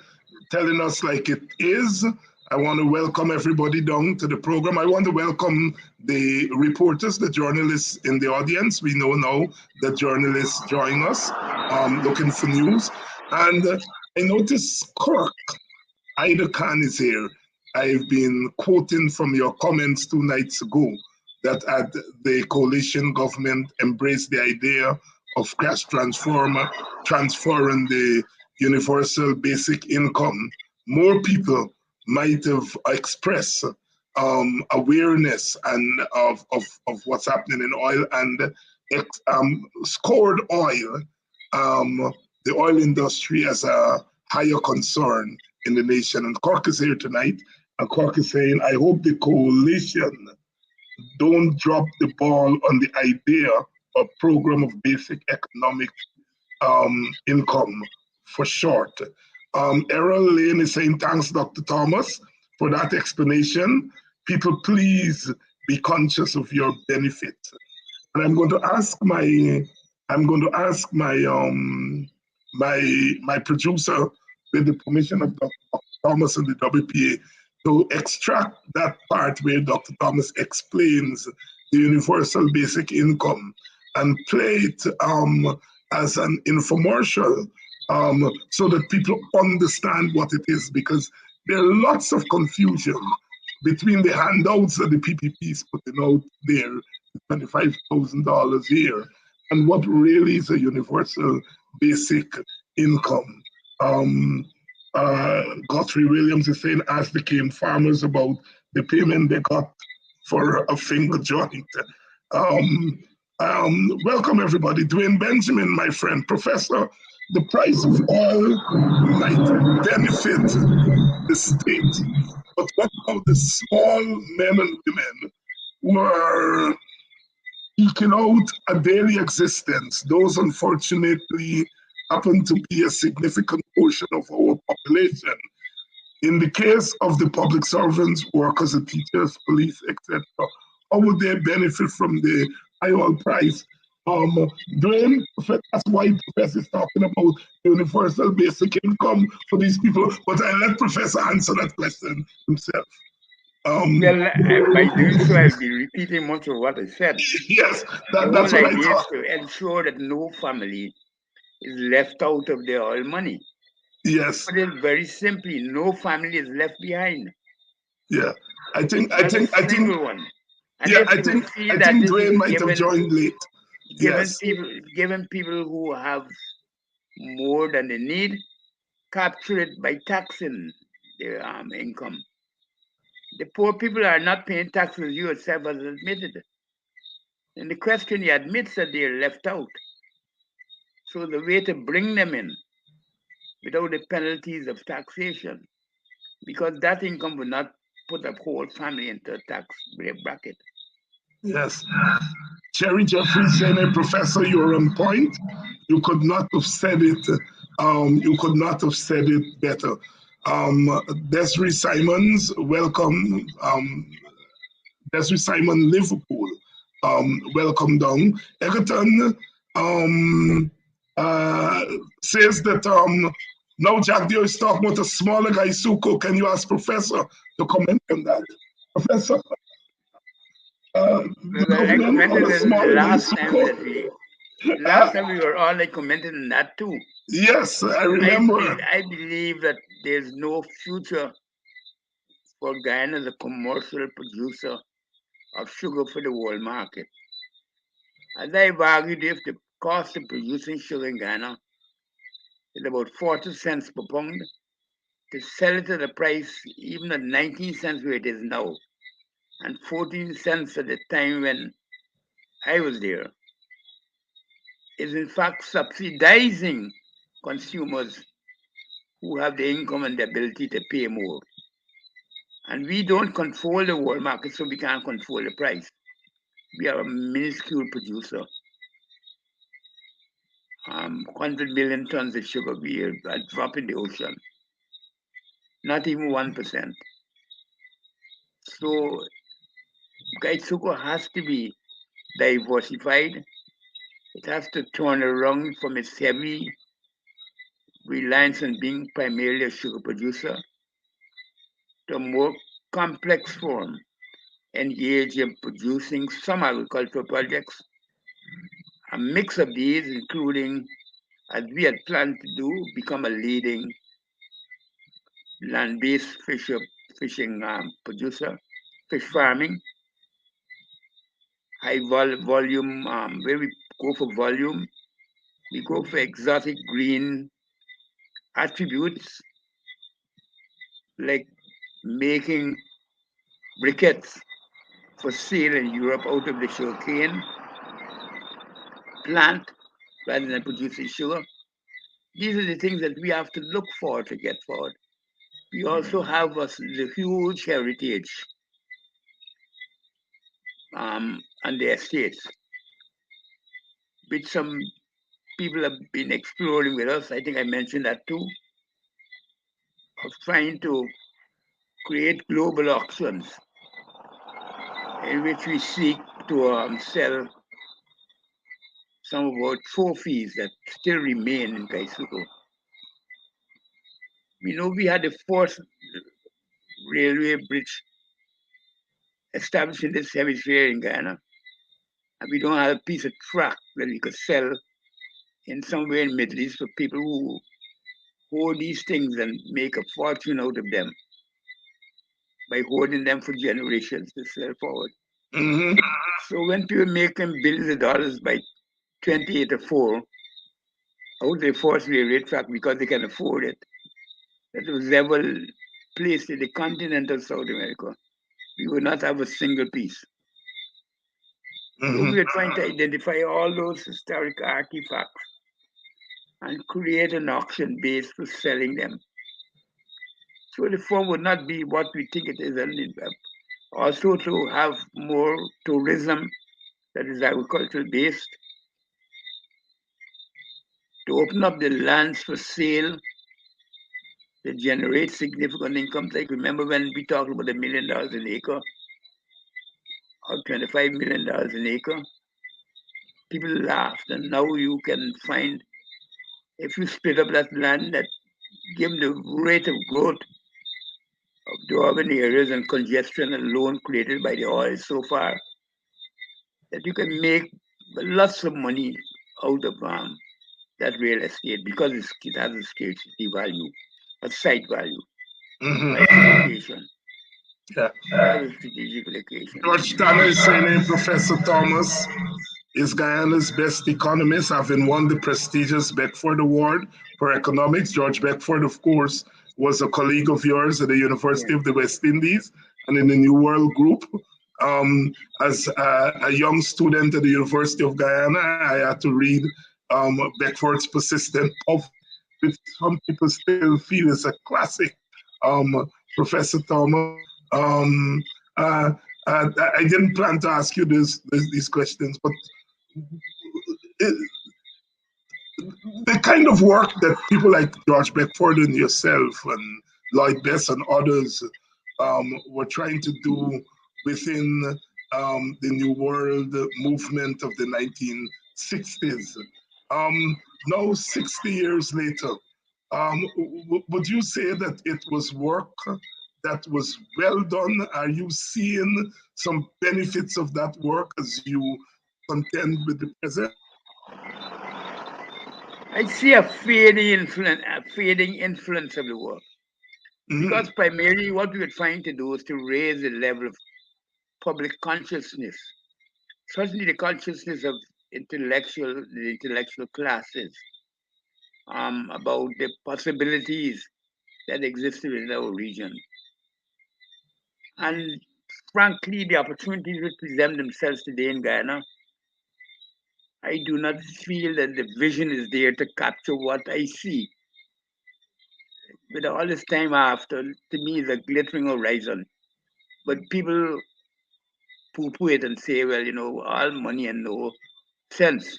telling us like it is. I want to welcome everybody down to the program. I want to welcome the reporters, the journalists in the audience. We know now that journalists join us looking for news. And I notice Kirk Ida Khan is here. I've been quoting from your comments 2 nights ago that had the coalition government embraced the idea of transferring the universal basic income, more people might have expressed awareness and of what's happening in oil and scored oil, the oil industry as a higher concern in the nation. And Cork is here tonight, and Cork is saying, I hope the coalition don't drop the ball on the idea of program of basic economic income for short. Errol Lane is saying, thanks, Dr. Thomas, for that explanation. People, please be conscious of your benefit. And I'm going to ask my my producer, with the permission of Dr. Thomas and the WPA, to extract that part where Dr. Thomas explains the universal basic income and play it as an infomercial so that people understand what it is, because there are lots of confusion between the handouts that the PPP is putting out there, $25,000 a year, and what really is a universal basic income. Guthrie Williams is saying, ask the Cane farmers about the payment they got for a finger joint. Welcome, everybody. Dwayne Benjamin, my friend, Professor, the price of oil might benefit the state, but what about the small men and women who are eking out a daily existence? Those, unfortunately, happen to be a significant portion of our population. In the case of the public servants, workers, and teachers, police, etc., how would they benefit from the high oil price? Dwayne, that's why Professor is talking about universal basic income for these people, but I let Professor answer that question himself. Well, by doing so, I'll be repeating much of what I said. Yes, The that's whole what I idea is thought. to ensure that no family is left out of their oil money. Yes, Put it very simply, no family is left behind. yeah. I think, Not a single one. And yeah, if you feel I that think this is Dwayne might have joined late. Yes, given people who have more than they need, capture it by taxing their income. The poor people are not paying taxes, you yourself has admitted. And the question he admits that they're left out. So the way to bring them in without the penalties of taxation, because that income will not put a whole family into a tax bracket. yes. Cherry Jeffries saying, hey, Professor, you're on point. You could not have said it. You could not have said it better. Desiree Simons, welcome. Desiree Simon, Liverpool, welcome down. Egerton says that now Jack Dio is talking about a smaller guy, Suko. Can you ask Professor to comment on that? Professor? I commented on last time we were all, I commented on that too. Yes, I remember. I believe that there's no future for Guyana as a commercial producer of sugar for the world market. As I've argued, if the cost of producing sugar in Ghana is about 40 cents per pound, to sell it at a price even at 19 cents where it is now, and 14 cents at the time when I was there, is in fact subsidizing consumers who have the income and the ability to pay more. And we don't control the world market, so we can't control the price. We are a minuscule producer. 100 million tons of sugar, we are a drop in the ocean, not even 1%. So Gaitsuko has to be diversified. It has to turn around from its heavy reliance on being primarily a sugar producer to a more complex form, engage in producing some agricultural projects, a mix of these, including, as we had planned to do, become a leading land-based fishing producer, fish farming, volume, where we go for volume, we go for exotic green attributes like making briquettes for sale in Europe out of the sugarcane plant rather than producing sugar. These are the things that we have to look for to get forward. We also have the huge heritage on the estates, which some people have been exploring with us. I think I mentioned that too, of trying to create global auctions in which we seek to sell some of our trophies that still remain in Kaisuko. We know we had the first railway bridge established in this hemisphere in Ghana, and we don't have a piece of track that we could sell in somewhere in the Middle East for people who hold these things and make a fortune out of them by holding them for generations to sell forward. Mm-hmm. So when people making billions of dollars by 2084 out of the first railway track because they can afford it, that was ever placed in the continent of South America, we would not have a single piece. So we are trying to identify all those historic artifacts and create an auction base for selling them. So the form would not be what we think it is, and also to have more tourism that is agricultural based, to open up the lands for sale that generate significant income. Like remember when we talked about $1 million an acre or $25 million an acre, people laughed, and now you can find, if you split up that land, that given the rate of growth of the urban areas and congestion alone created by the oil so far, that you can make lots of money out of that real estate because it has a scarcity value, a site value, by its location. Yeah. That is strategic location. George Tanner is saying, Professor Thomas is Guyana's best economist, having won the prestigious Beckford Award for Economics. George Beckford, of course, was a colleague of yours at the University of the West Indies and in the New World Group. As a young student at the University of Guyana, I had to read Beckford's Persistent Poverty, which some people still feel is a classic. Professor Thomas, I didn't plan to ask you these questions, but the kind of work that people like George Beckford and yourself and Lloyd Bess and others were trying to do within the New World movement of the 1960s. Now, 60 years later, would you say that it was work that was well done? Are you seeing some benefits of that work as you contend with the present? I see a fading influence of the work. Because primarily what we were trying to do is to raise the level of public consciousness, certainly the consciousness of the intellectual classes, about the possibilities that existed in our region. And frankly, the opportunities which present themselves today in Guyana, I do not feel that the vision is there to capture what I see. With all this time after, to me, is a glittering horizon. But people poo-poo it and say, well, all money and no sense.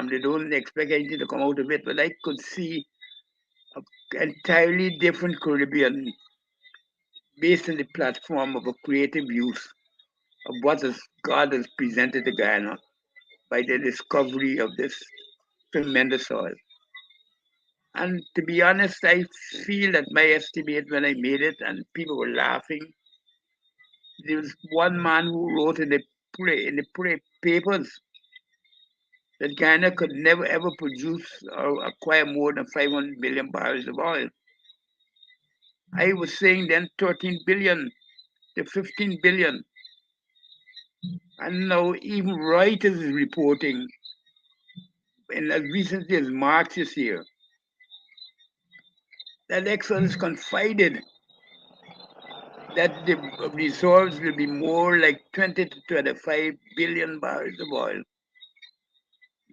They don't expect anything to come out of it. But I could see an entirely different Caribbean based on the platform of a creative use of what God has presented to Guyana by the discovery of this tremendous soil. And to be honest, I feel that my estimate when I made it, and people were laughing. There was one man who wrote in the papers that Guyana could never ever produce or acquire more than 500 million barrels of oil. I was saying then 13 billion to 15 billion. And now even Reuters is reporting, in as recently as March this year, that Exxon has confided that the reserves will be more like 20 to 25 billion barrels of oil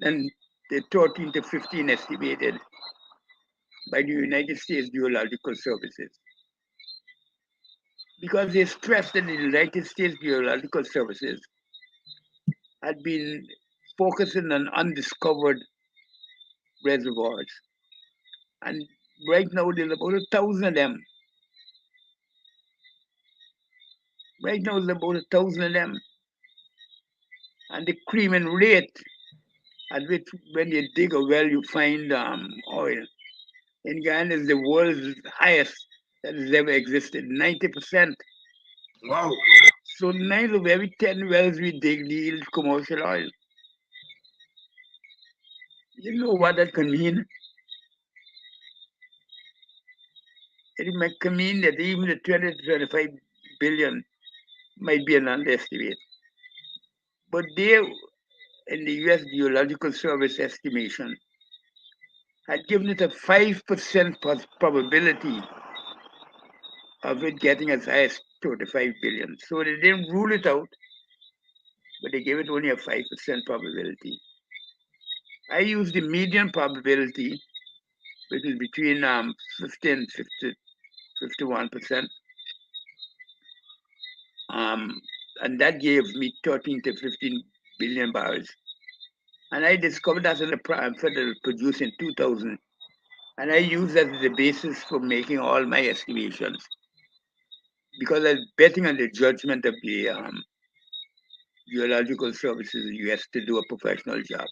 than the 13 to 15 estimated by the United States Geological Services. Because they stressed that the United States Geological Services had been focusing on undiscovered reservoirs. And right now there's about 1,000 of them. Right now there's about 1,000 of them. And the creaming rate at which when you dig a well you find oil in Guyana is the world's highest that has ever existed, 90%. Wow. So 9 of every 10 wells we dig yield commercial oil. You know what that can mean? It can mean that even the 20 to 25 billion might be an underestimate. But they, in the US Geological Service estimation, had given it a 5% probability of it getting as high as 35 billion. So they didn't rule it out, but they gave it only a 5% probability. I used the median probability, which is between 50 and 51%. And that gave me 13 to 15 billion barrels. And I discovered that in the federal produce in 2000. And I used that as the basis for making all my estimations. Because I was betting on the judgment of the Geological Services in the US to do a professional job.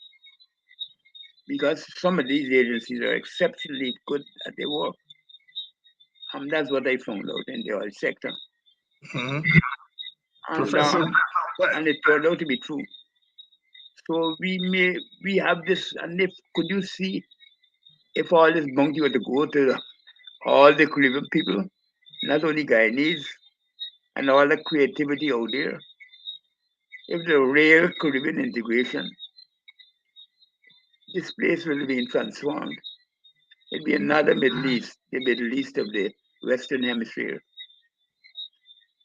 Because some of these agencies are exceptionally good at their work. That's what I found out in the oil sector. Mm-hmm. And, Professor, and it turned out to be true. So we have this, and if could you see if all this bounty were to go to all the Caribbean people, not only Guyanese, and all the creativity out there, if the real Caribbean integration, this place will be transformed. It'll be another Middle East, the Middle East of the Western Hemisphere.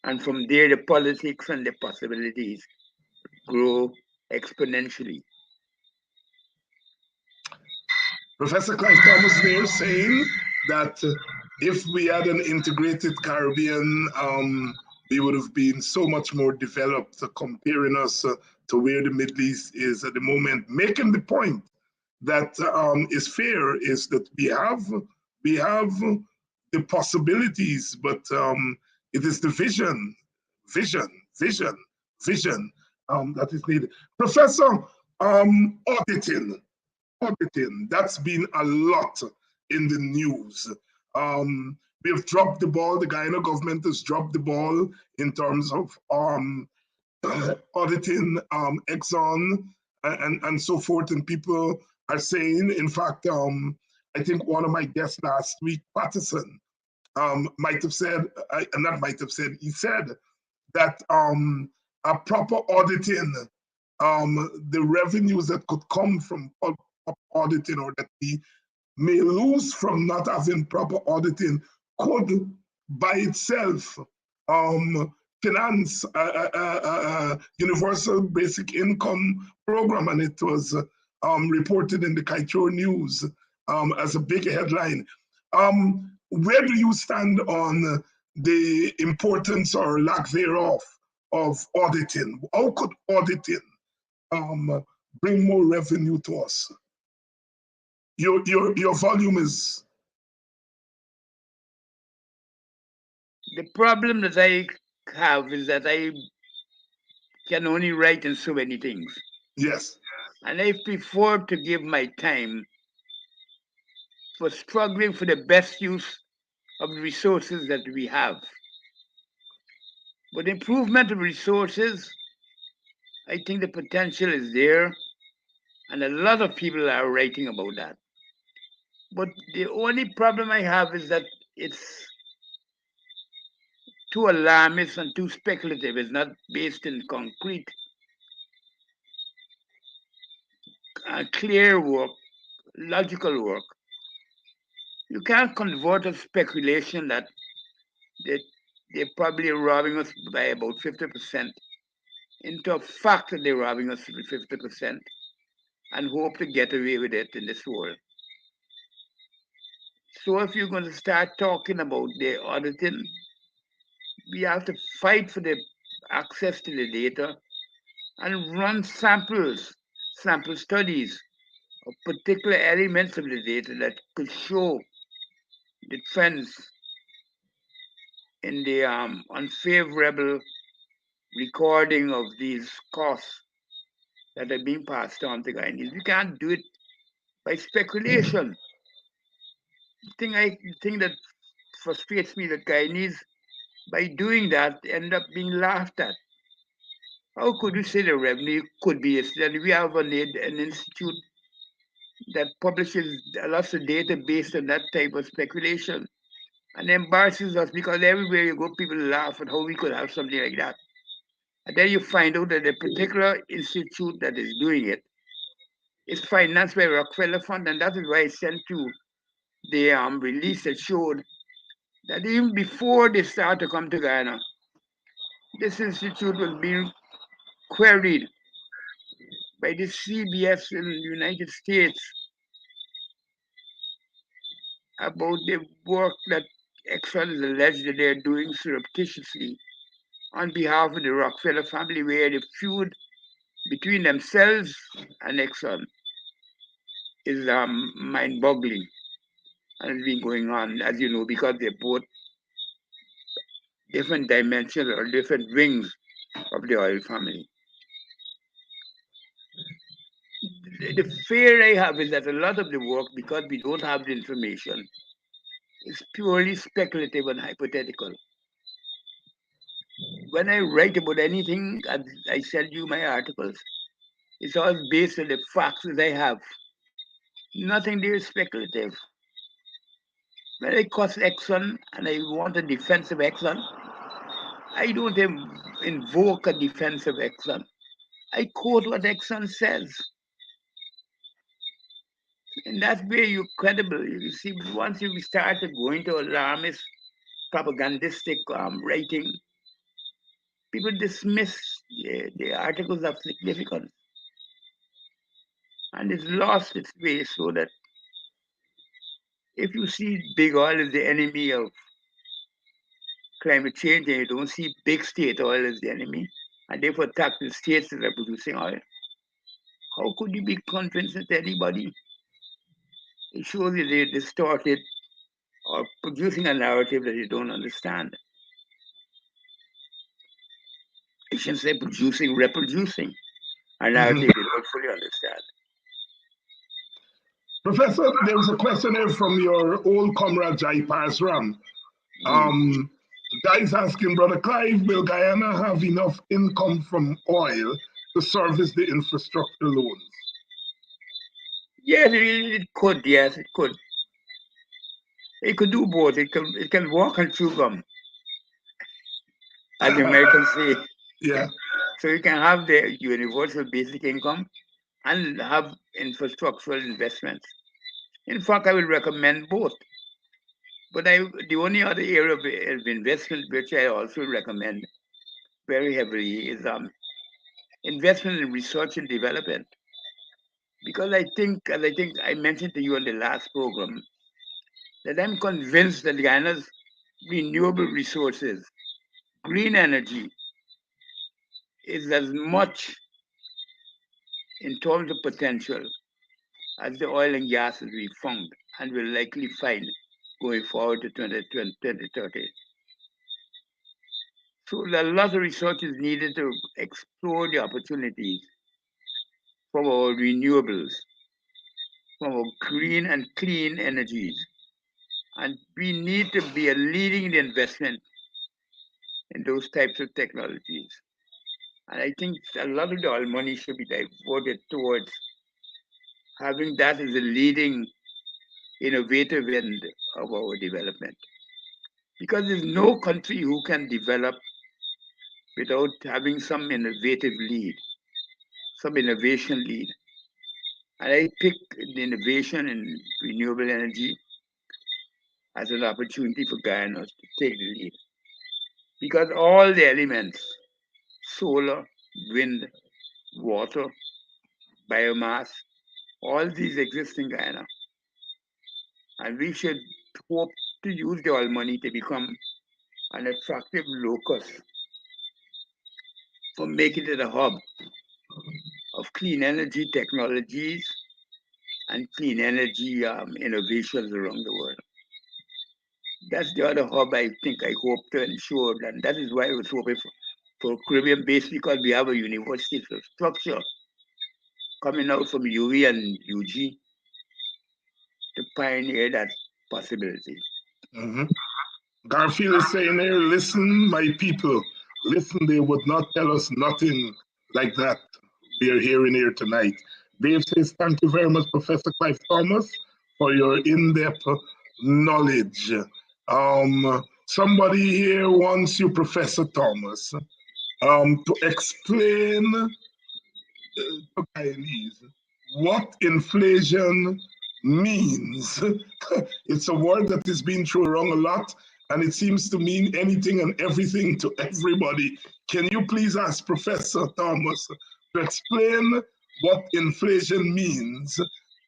And from there, the politics and the possibilities grow exponentially. Professor Clive Thomas there saying that if we had an integrated Caribbean, we would have been so much more developed, comparing us to where the Middle East is at the moment, making the point that is fair is that we have the possibilities, but it is the vision that is needed. Professor, auditing, that's been a lot in the news. We have dropped the ball. The Guyana government has dropped the ball in terms of auditing Exxon and so forth. And people are saying, in fact, I think one of my guests last week, Patterson, might have said, not might have said, he said that a proper auditing, the revenues that could come from auditing or that we may lose from not having proper auditing could by itself um, finance a universal basic income program. And it was reported in the Kaito News as a big headline. Where do you stand on the importance or lack thereof of auditing? How could auditing um, bring more revenue to us? Your volume is The problem that I have is that I can only write in so many things. yes. And I prefer to give my time for struggling for the best use of the resources that we have. But improvement of resources, I think the potential is there, and a lot of people are writing about that. But the only problem I have is that it's too alarmist and too speculative. It's not based in concrete, clear work, logical work. You can't convert a speculation that they, they're probably robbing us by about 50% into a fact that they're robbing us by 50% and hope to get away with it in this world. So if you're going to start talking about the auditing, we have to fight for the access to the data and run sample studies of particular elements of the data that could show the trends in the unfavorable recording of these costs that are being passed on to Guyanese. We can't do it by speculation. The thing that frustrates me that Guyanese, by doing that, end up being laughed at. How could you say the revenue could be? That we have an institute that publishes lots of data based on that type of speculation and embarrasses us because everywhere you go, people laugh at how we could have something like that. And then you find out that the particular institute that is doing it is financed by Rockefeller Fund, and that is why I sent you the release that showed that even before they start to come to Guyana, this institute was being queried by the CBS in the United States about the work that Exxon is alleged that they're doing surreptitiously on behalf of the Rockefeller family, where the feud between themselves and Exxon is mind-boggling and has been going on, as you know, because they're both different dimensions or different wings of the oil family. The fear I have is that a lot of the work, because we don't have the information, is purely speculative and hypothetical. When I write about anything, as I send you my articles, it's all based on the facts that I have. Nothing there is speculative. When I cost Exxon and I want a defense of Exxon, I don't invoke a defense of Exxon. I quote what Exxon says. And that's where you're credible. You see, once you start to go into alarmist, propagandistic writing, people dismiss the articles of significance and it's lost its way so that if you see big oil as the enemy of climate change and you don't see big state oil as the enemy, and therefore attack the states that are producing oil, how could you be convincing to anybody? It shows you they're distorted or producing a narrative that you don't understand. I shouldn't say producing, reproducing a narrative Mhm. they don't fully understand. Professor, there was a question here from your old comrade Jai Parsram. Mm. Guy's asking, Brother Clive, will Guyana have enough income from oil to service the infrastructure loans? Yes, it could. Yes, it could. It could do both. It can walk and chew gum. as the Americans say. Yeah. So you can have the universal basic income and have infrastructural investments. In fact, I will recommend both. But the only other area of investment which I also recommend very heavily is investment in research and development. Because as I mentioned to you on the last program, that I'm convinced that Guyana's renewable resources, green energy, is as much in terms of potential as the oil and gas that we found and will likely find going forward to 2030. So a lot of research is needed to explore the opportunities from our renewables, from our green and clean energies. And we need to be a leading investment in those types of technologies. And I think a lot of the oil money should be diverted towards having that as a leading innovative end of our development. Because there's no country who can develop without having some innovative lead, some innovation lead. And I pick the innovation in renewable energy as an opportunity for Guyana to take the lead. Because all the elements, solar, wind, water, biomass, all these exist in Guyana. And we should hope to use the oil money to become an attractive locus for making it a hub of clean energy technologies and clean energy innovations around the world. That's the other hub I think I hope to ensure, and that is why I was hoping for Caribbean base because we have a university structure coming out from UV and UG to pioneer that possibility. Hmm. Garfield is saying here, listen, my people, listen, they would not tell us nothing like that we are hearing here tonight. Dave says, thank you very much, Professor Clive Thomas, for your in depth knowledge. Somebody here wants you, Professor Thomas, to explain to Guyanese what inflation means. It's a word that is being thrown around a lot, and it seems to mean anything and everything to everybody. Can you please ask Professor Thomas to explain what inflation means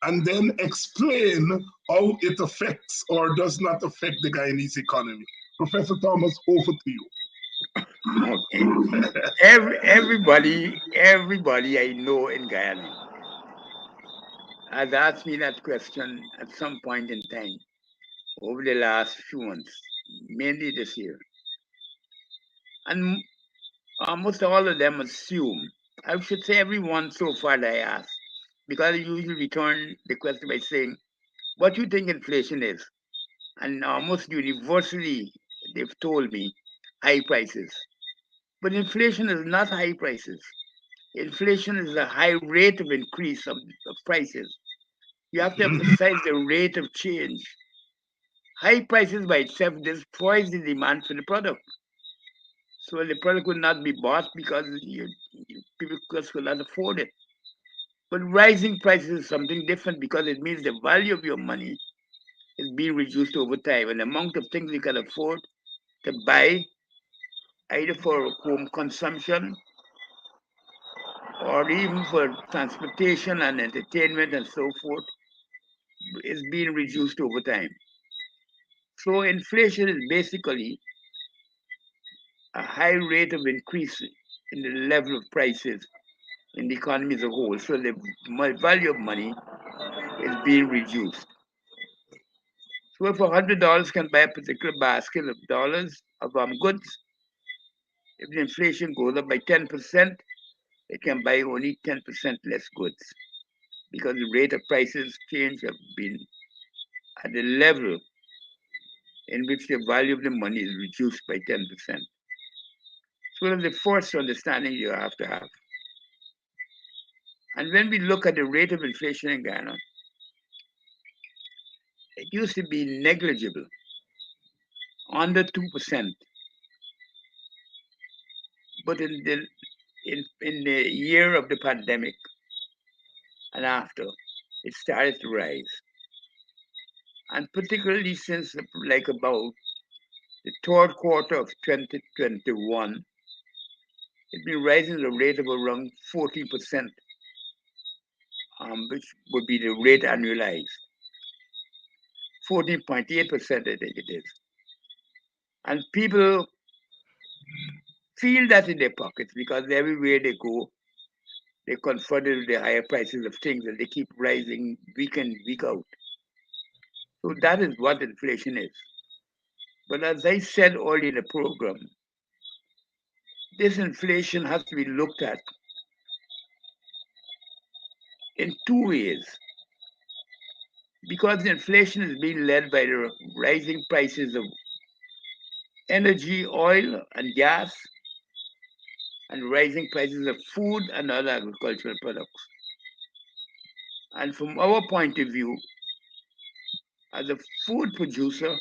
and then explain how it affects or does not affect the Guyanese economy? Professor Thomas, over to you. Okay. Everybody I know in Guyana has asked me that question at some point in time over the last few months, mainly this year. And almost all of them assume, I should say everyone so far that I ask, because I usually return the question by saying, what do you think inflation is? And almost universally, they've told me high prices. But inflation is not high prices. Inflation is a high rate of increase of prices. You have to emphasize the rate of change. High prices by itself destroys the demand for the product. So the product will not be bought because people just could not afford it. But rising prices is something different because it means the value of your money is being reduced over time. And the amount of things you can afford to buy, either for home consumption or even for transportation and entertainment and so forth, is being reduced over time. So inflation is basically a high rate of increase in the level of prices in the economy as a whole. So the value of money is being reduced. So if $100 can buy a particular basket of dollars of goods, if the inflation goes up by 10%, it can buy only 10% less goods because the rate of prices change have been at the level in which the value of the money is reduced by 10%. So that's the first understanding you have to have. And when we look at the rate of inflation in Ghana, it used to be negligible, under 2%. But in the year of the pandemic and after, it started to rise. And particularly since like about the third quarter of 2021, it's been rising at a rate of around 14%, which would be the rate annualized. 14.8%, I think it is. And people feel that in their pockets because everywhere they go, they're confronted with the higher prices of things and they keep rising week in, week out. So that is what inflation is. But as I said earlier in the program, this inflation has to be looked at in two ways. Because the inflation is being led by the rising prices of energy, oil, and gas, and rising prices of food and other agricultural products. And from our point of view, as a food producer,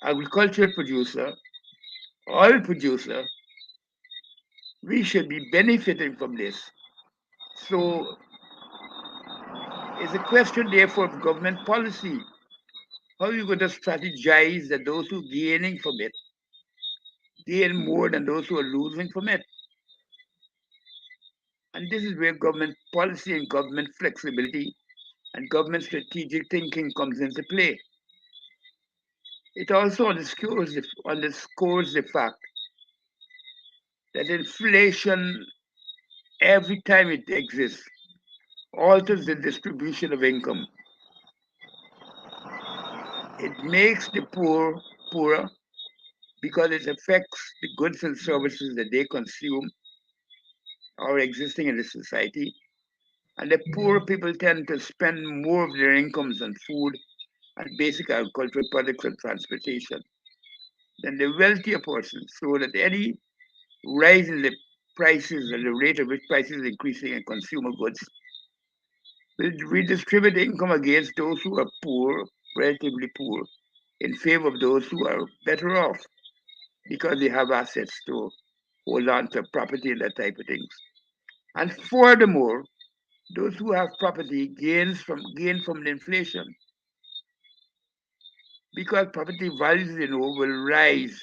agricultural producer, oil producer, we should be benefiting from this. So it's a question, therefore, of government policy. How are you going to strategize that those who are gaining from it gain more than those who are losing from it? And this is where government policy and government flexibility and government strategic thinking comes into play. It also underscores the fact that inflation, every time it exists, alters the distribution of income. It makes the poor poorer because it affects the goods and services that they consume or existing in the society. And the poor people tend to spend more of their incomes on food and basic agricultural products and transportation than the wealthier persons, so that any rise in the prices and the rate at which prices are increasing in consumer goods will redistribute income against those who are poor, relatively poor, in favor of those who are better off because they have assets to hold on to property and that type of things. And furthermore, those who have property gain from the inflation because property values will rise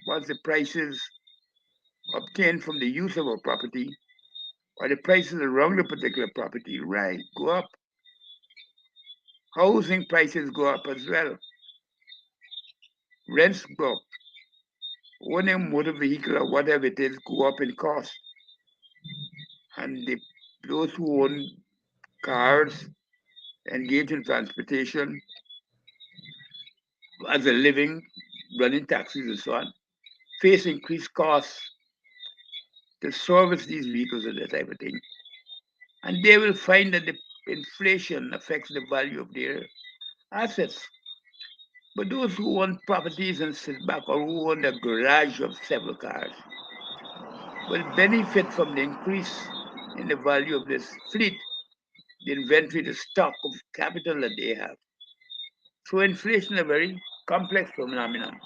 once the prices obtained from the use of a property or the prices around a particular property go up. Housing prices go up as well. Rents go up. Owning a motor vehicle or whatever it is go up in cost. And those who own cars, engage in transportation as a living, running taxis and so on, face increased costs to service these vehicles and that type of thing. And they will find that the inflation affects the value of their assets. But those who own properties and sit back or who own a garage of several cars will benefit from the increase in the value of this fleet, the inventory, the stock of capital that they have. So inflation is a very complex phenomenon.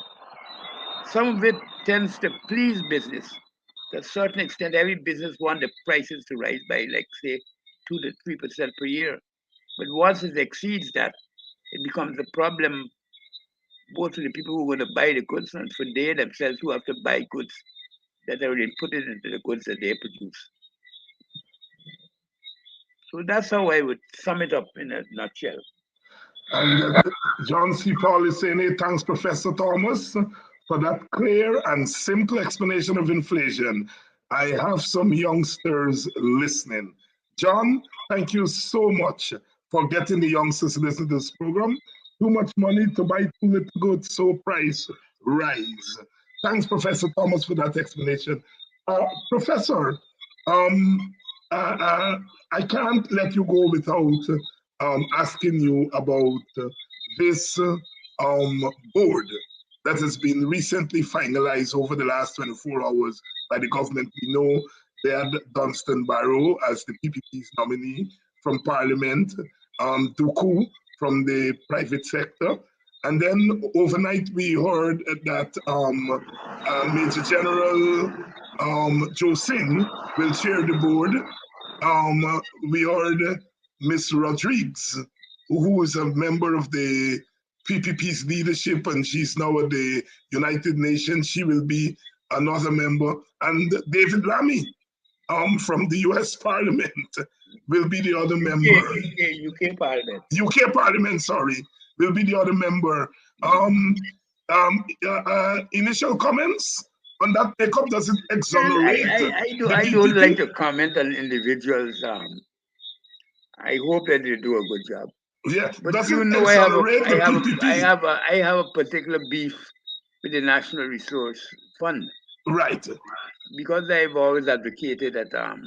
Some of it tends to please business. To a certain extent, every business wants the prices to rise by, like, say, 2 to 3% per year. But once it exceeds that, it becomes a problem both for the people who are going to buy the goods and for they themselves who have to buy goods that are inputted into the goods that they produce. So that's how I would sum it up in a nutshell. And John C. Paul is saying, hey, thanks, Professor Thomas, for that clear and simple explanation of inflation. I have some youngsters listening. John, thank you so much for getting the youngsters to listen to this program. Too much money to buy too little goods, so price rise. Thanks, Professor Thomas, for that explanation. Professor, um, I can't let you go without asking you about this board that has been recently finalized over the last 24 hours by the government. We know they had Dunstan Barrow as the PPP's nominee from Parliament, Duku from the private sector, And then overnight, we heard that Major General Joe Singh will chair the board. We heard Miss Rodriguez, who is a member of the PPP's leadership, and she's now at the United Nations. She will be another member. And David Lammy from the US Parliament will be the other member. UK Parliament. UK Parliament, sorry, will be the other member. Initial comments on that take-up? Does it exonerate? I don't like to comment on individuals. I hope that they do a good job. Yeah, but does you it know, exonerate the PPP? I have a particular beef with the National Resource Fund. Right. Because I've always advocated that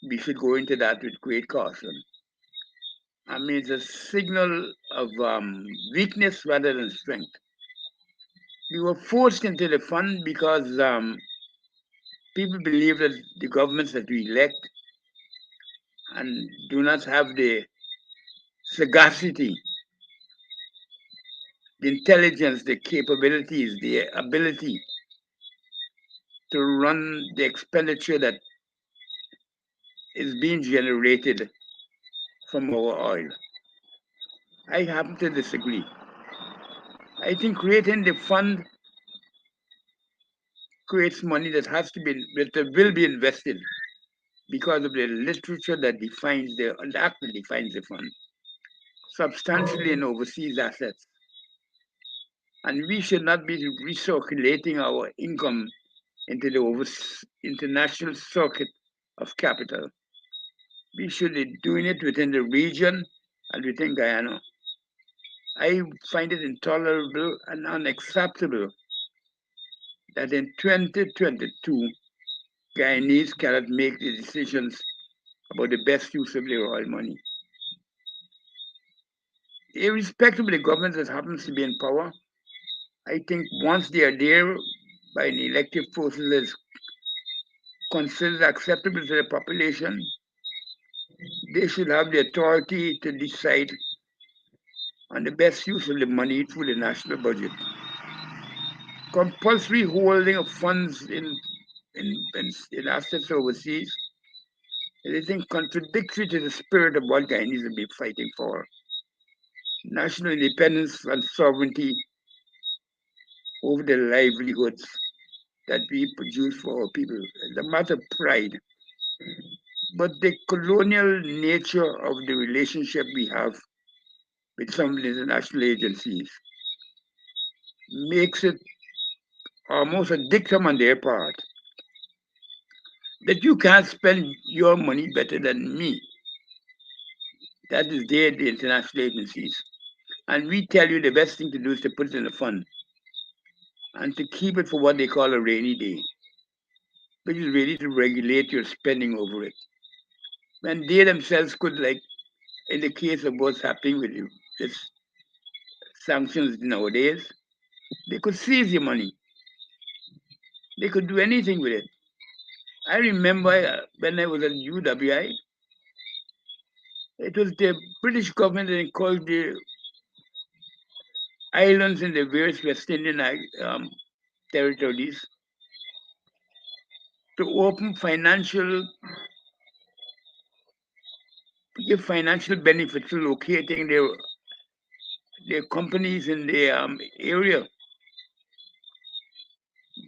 we should go into that with great caution. I mean, it's a signal of weakness rather than strength. We were forced into the fund because people believe that the governments that we elect and do not have the sagacity, the intelligence, the capabilities, the ability to run the expenditure that is being generated from our oil. I happen to disagree. I think creating the fund creates money that has to be, that will be invested because of the literature that defines the act that defines the fund, substantially in overseas assets. And we should not be recirculating our income into the international circuit of capital. We should be doing it within the region and within Guyana. I find it intolerable and unacceptable that in 2022, Guyanese cannot make the decisions about the best use of their oil money. Irrespective of the government that happens to be in power, I think once they are there by an elective process that is considered acceptable to the population, they should have the authority to decide on the best use of the money through the national budget. Compulsory holding of funds in assets overseas is, I think, contradictory to the spirit of what Guyanese have been fighting for. National independence and sovereignty over the livelihoods that we produce for our people. It's a matter of pride. But the colonial nature of the relationship we have with some of the international agencies makes it almost a dictum on their part that you can't spend your money better than me. That is there, the international agencies. And we tell you the best thing to do is to put it in a fund and to keep it for what they call a rainy day, which is really to regulate your spending over it. When they themselves could, like in the case of what's happening with this sanctions nowadays, they could seize your money. They could do anything with it. I remember when I was at UWI, it was the British government that encouraged the islands in the various West Indian territories to open give financial benefits to locating their companies in the area.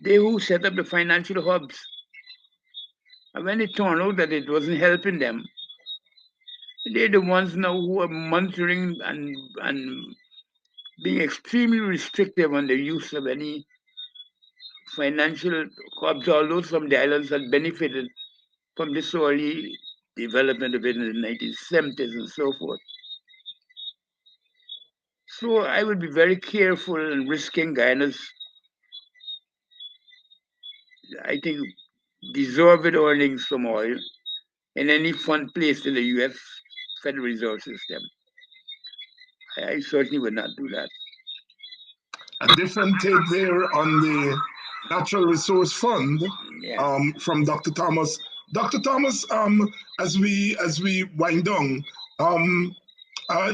They who set up the financial hubs. And when it turned out that it wasn't helping them, they're the ones now who are monitoring and being extremely restrictive on the use of any financial hubs, although some of the islands had benefited from this early development of it in the 1970s and so forth. So I would be very careful in risking Guyana's, I think, deserved earnings from oil in any fund placed in the US Federal Reserve System. I certainly would not do that. A different take there on the Natural Resource Fund from Dr. Thomas. Dr. Thomas, as we wind down,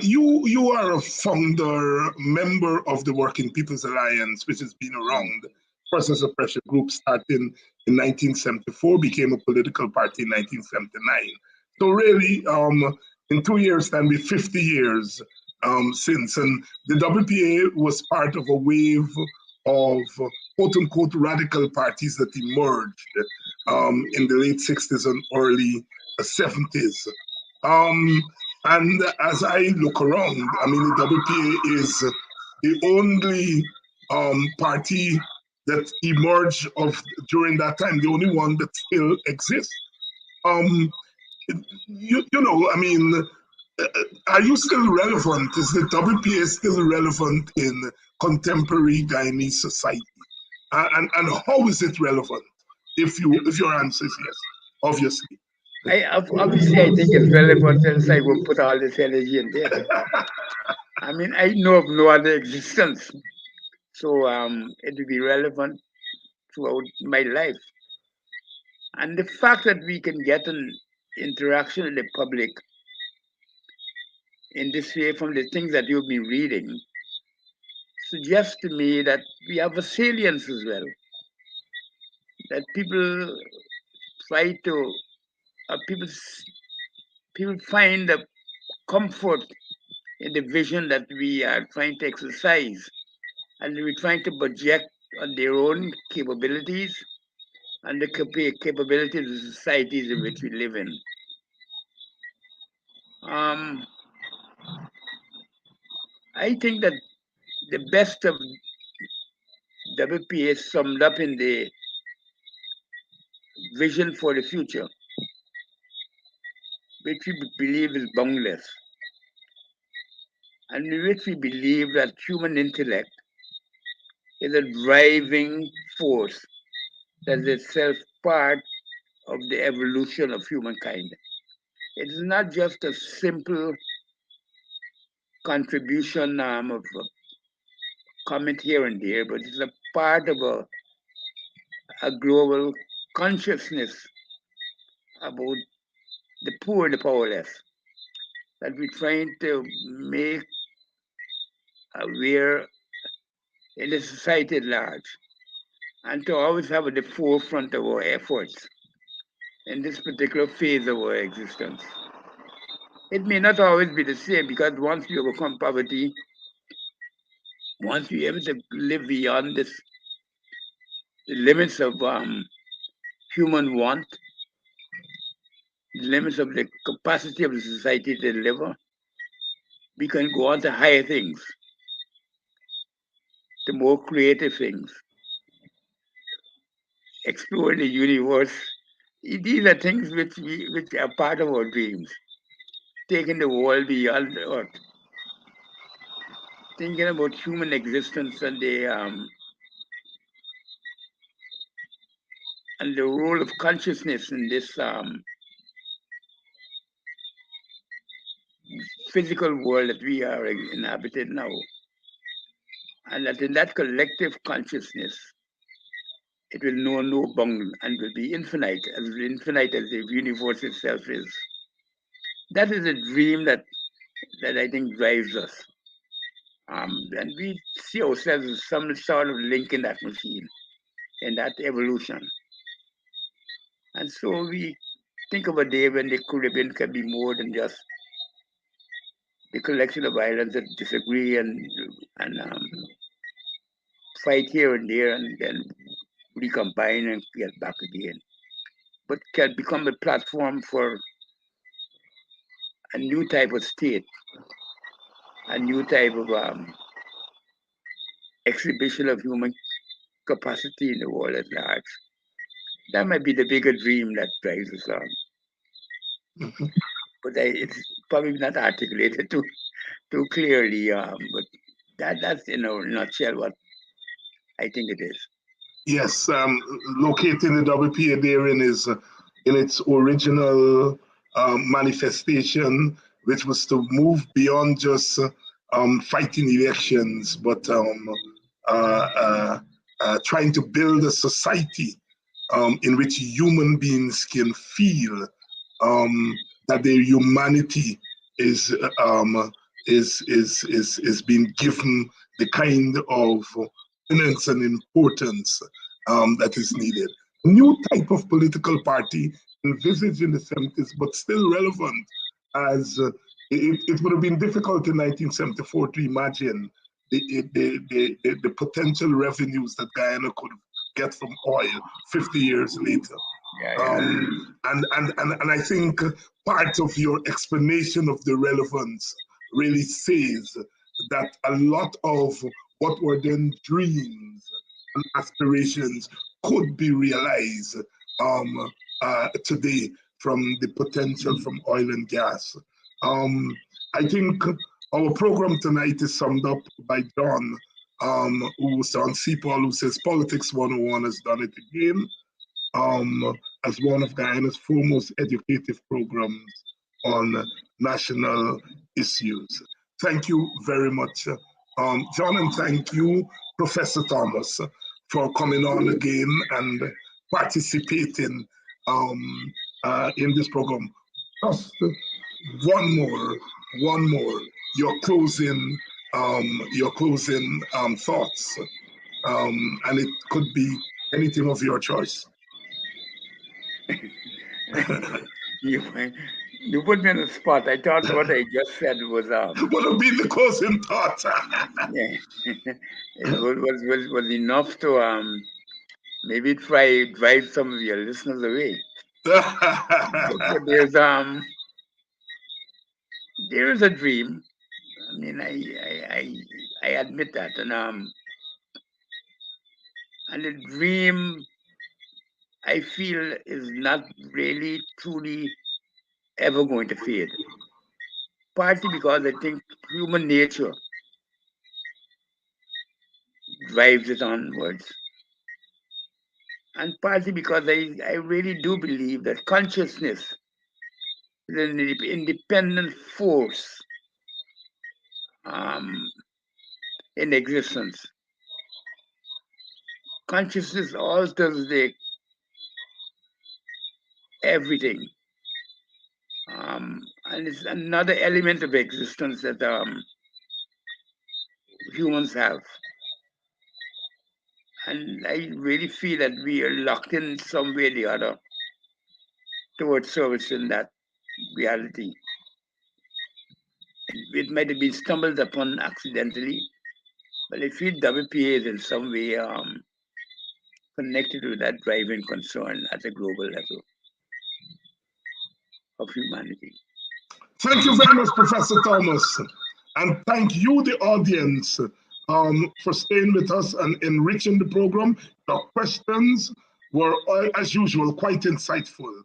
You are a founder member of the Working People's Alliance, which has been around. First as a pressure group starting in 1974, became a political party in 1979. So really, in 2 years' time, we're 50 years since. And the WPA was part of a wave of quote-unquote radical parties that emerged in the late 60s and early 70s. And as I look around, I mean, the WPA is the only party that emerged of during that time, the only one that still exists. Um, you know, I mean, are you still relevant? Is the WPA still relevant in contemporary Guyanese society? And how is it relevant? If your answer is yes, obviously. Obviously, I think it's relevant, else I won't put all this energy in there. I mean, I know of no other existence, so it will be relevant throughout my life. And the fact that we can get an interaction with the public in this way from the things that you've been reading suggests to me that we have a salience as well. That people try to, people find the comfort in the vision that we are trying to exercise, and we're trying to project on their own capabilities and the capabilities of the societies in which we live in. I think that the best of WPA is summed up in the vision for the future, which we believe is boundless, and in which we believe that human intellect is a driving force that is itself part of the evolution of humankind. It is not just a simple contribution of a comment here and there, but it's a part of a global consciousness about the poor and the powerless that we're trying to make aware in the society at large, and to always have at the forefront of our efforts in this particular phase of our existence. It may not always be the same, because once you overcome poverty, once you're able to live beyond the limits of human want, the limits of the capacity of the society to deliver, we can go on to higher things, to more creative things, explore the universe. These are things which are part of our dreams. Taking the world beyond Earth, thinking about human existence and the role of consciousness in this physical world that we are inhabited now, and that in that collective consciousness, it will know no bound and will be infinite as the universe itself is. That is a dream that I think drives us. And we see ourselves as some sort of link in that machine, in that evolution. And so we think of a day when the Caribbean can be more than just the collection of islands that disagree and fight here and there and then recombine and get back again, but can become a platform for a new type of state, a new type of exhibition of human capacity in the world at large. That might be the bigger dream that drives us on. Mhm. But it's probably not articulated too clearly. But that's in a nutshell what I think it is. Yes, locating the WPA therein is in its original manifestation, which was to move beyond just fighting elections, but trying to build a society in which human beings can feel that their humanity is is being given the kind of prominence and importance that is needed. A new type of political party envisaged in the 70s, but still relevant, as it would have been difficult in 1974 to imagine the potential revenues that Guyana could get from oil 50 years later. Yeah, yeah. And I think part of your explanation of the relevance really says that a lot of what were then dreams and aspirations could be realized today from the potential from oil and gas. Um, I think our program tonight is summed up by John, who's on CPOL, who says Politics 101 has done it again, as one of Guyana's foremost educative programs on national issues. Thank you very much, John, and thank you, Professor Thomas, for coming on again and participating in this program. Just one more, your closing thoughts, and it could be anything of your choice. you you put me on the spot. I thought what I just said was What would be the closing thought? yeah, it was enough to maybe try drive some of your listeners away. But there is a dream. I mean, I admit that, and the dream I feel is not really truly ever going to fade. Partly because I think human nature drives it onwards, and partly because I really do believe that consciousness is an independent force um, in existence. Consciousness alters everything, and it's another element of existence that humans have. And I really feel that we are locked in some way or the other towards servicing that reality. It might have been stumbled upon accidentally, but I feel WPA is in some way connected to that driving concern at a global level of humanity. Thank you very much, Professor Thomas. And thank you, the audience, for staying with us and enriching the program. Your questions were, as usual, quite insightful.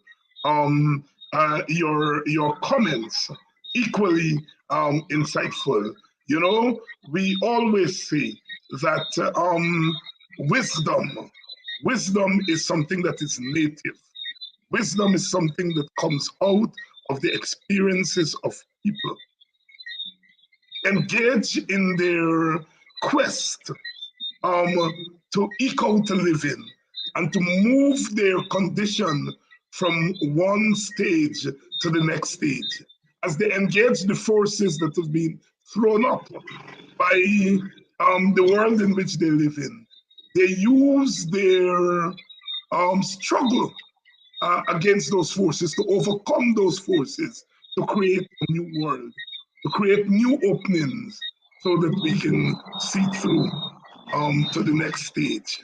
Your comments, equally insightful. You know, we always say that wisdom is something that is native. Wisdom is something that comes out of the experiences of people. Engage in their quest to eke out a living and to move their condition from one stage to the next stage. As they engage the forces that have been thrown up by the world in which they live in, they use their struggle against those forces, to overcome those forces, to create a new world, to create new openings so that we can see through to the next stage.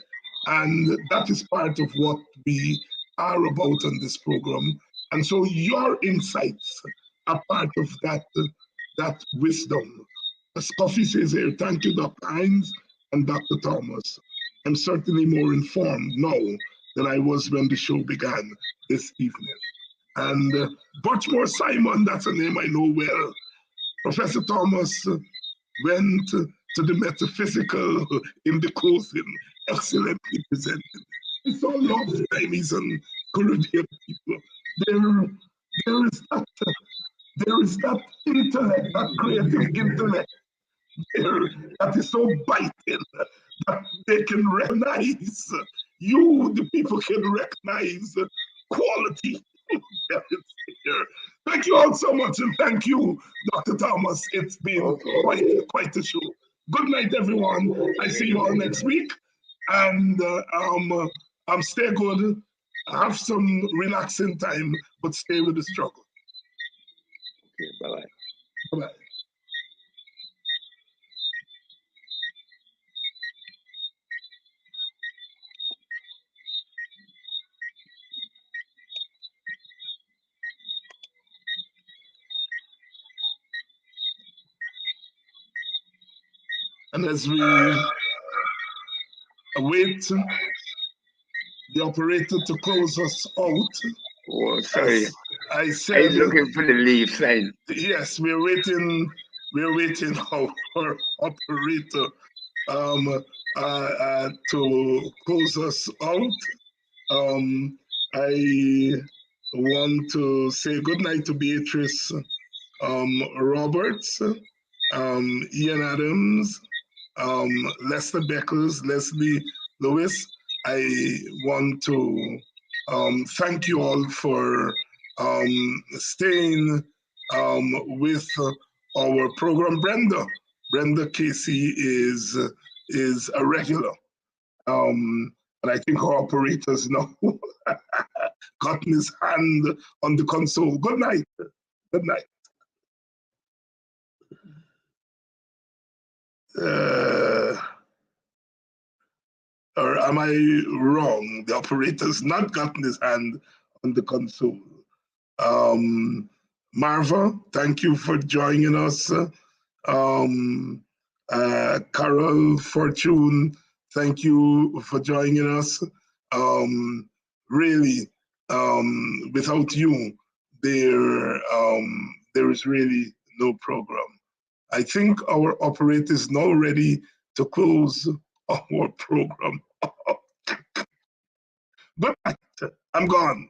And that is part of what we are about on this program. And so your insights are part of that wisdom. As Coffee says here, thank you, Dr. Hines and Dr. Thomas. I'm certainly more informed now than I was when the show began this evening. And Butchmore Simon, that's a name I know well. Professor Thomas went to the metaphysical in the closing, excellently presented. It's all love Chinese and Caribbean people. There is that intellect, that creative intellect there that is so biting that they can recognize you, the people can recognize quality that is there. Thank you all so much, and thank you, Dr. Thomas. It's been quite a show. Good night, everyone. I see you all next week, and stay good. Have some relaxing time, but stay with the struggle. Okay, bye-bye. Bye-bye. And as we await the operator to close us out. Oh, sorry. I said, I was looking for the leave sign. Yes, we're waiting our operator to close us out. I want to say good night to Beatrice Roberts, Ian Adams, Lester Beckles, Leslie Lewis. I want to thank you all for staying with our program. Brenda Casey is a regular, and I think our operators now gotten his hand on the console. Good night. Good night. Or am I wrong? The operator's not gotten his hand on the console. Marva, thank you for joining us. Carol Fortune, thank you for joining us. Really, without you, there is really no program. I think our operator is now ready to close our program. Good night. I'm gone.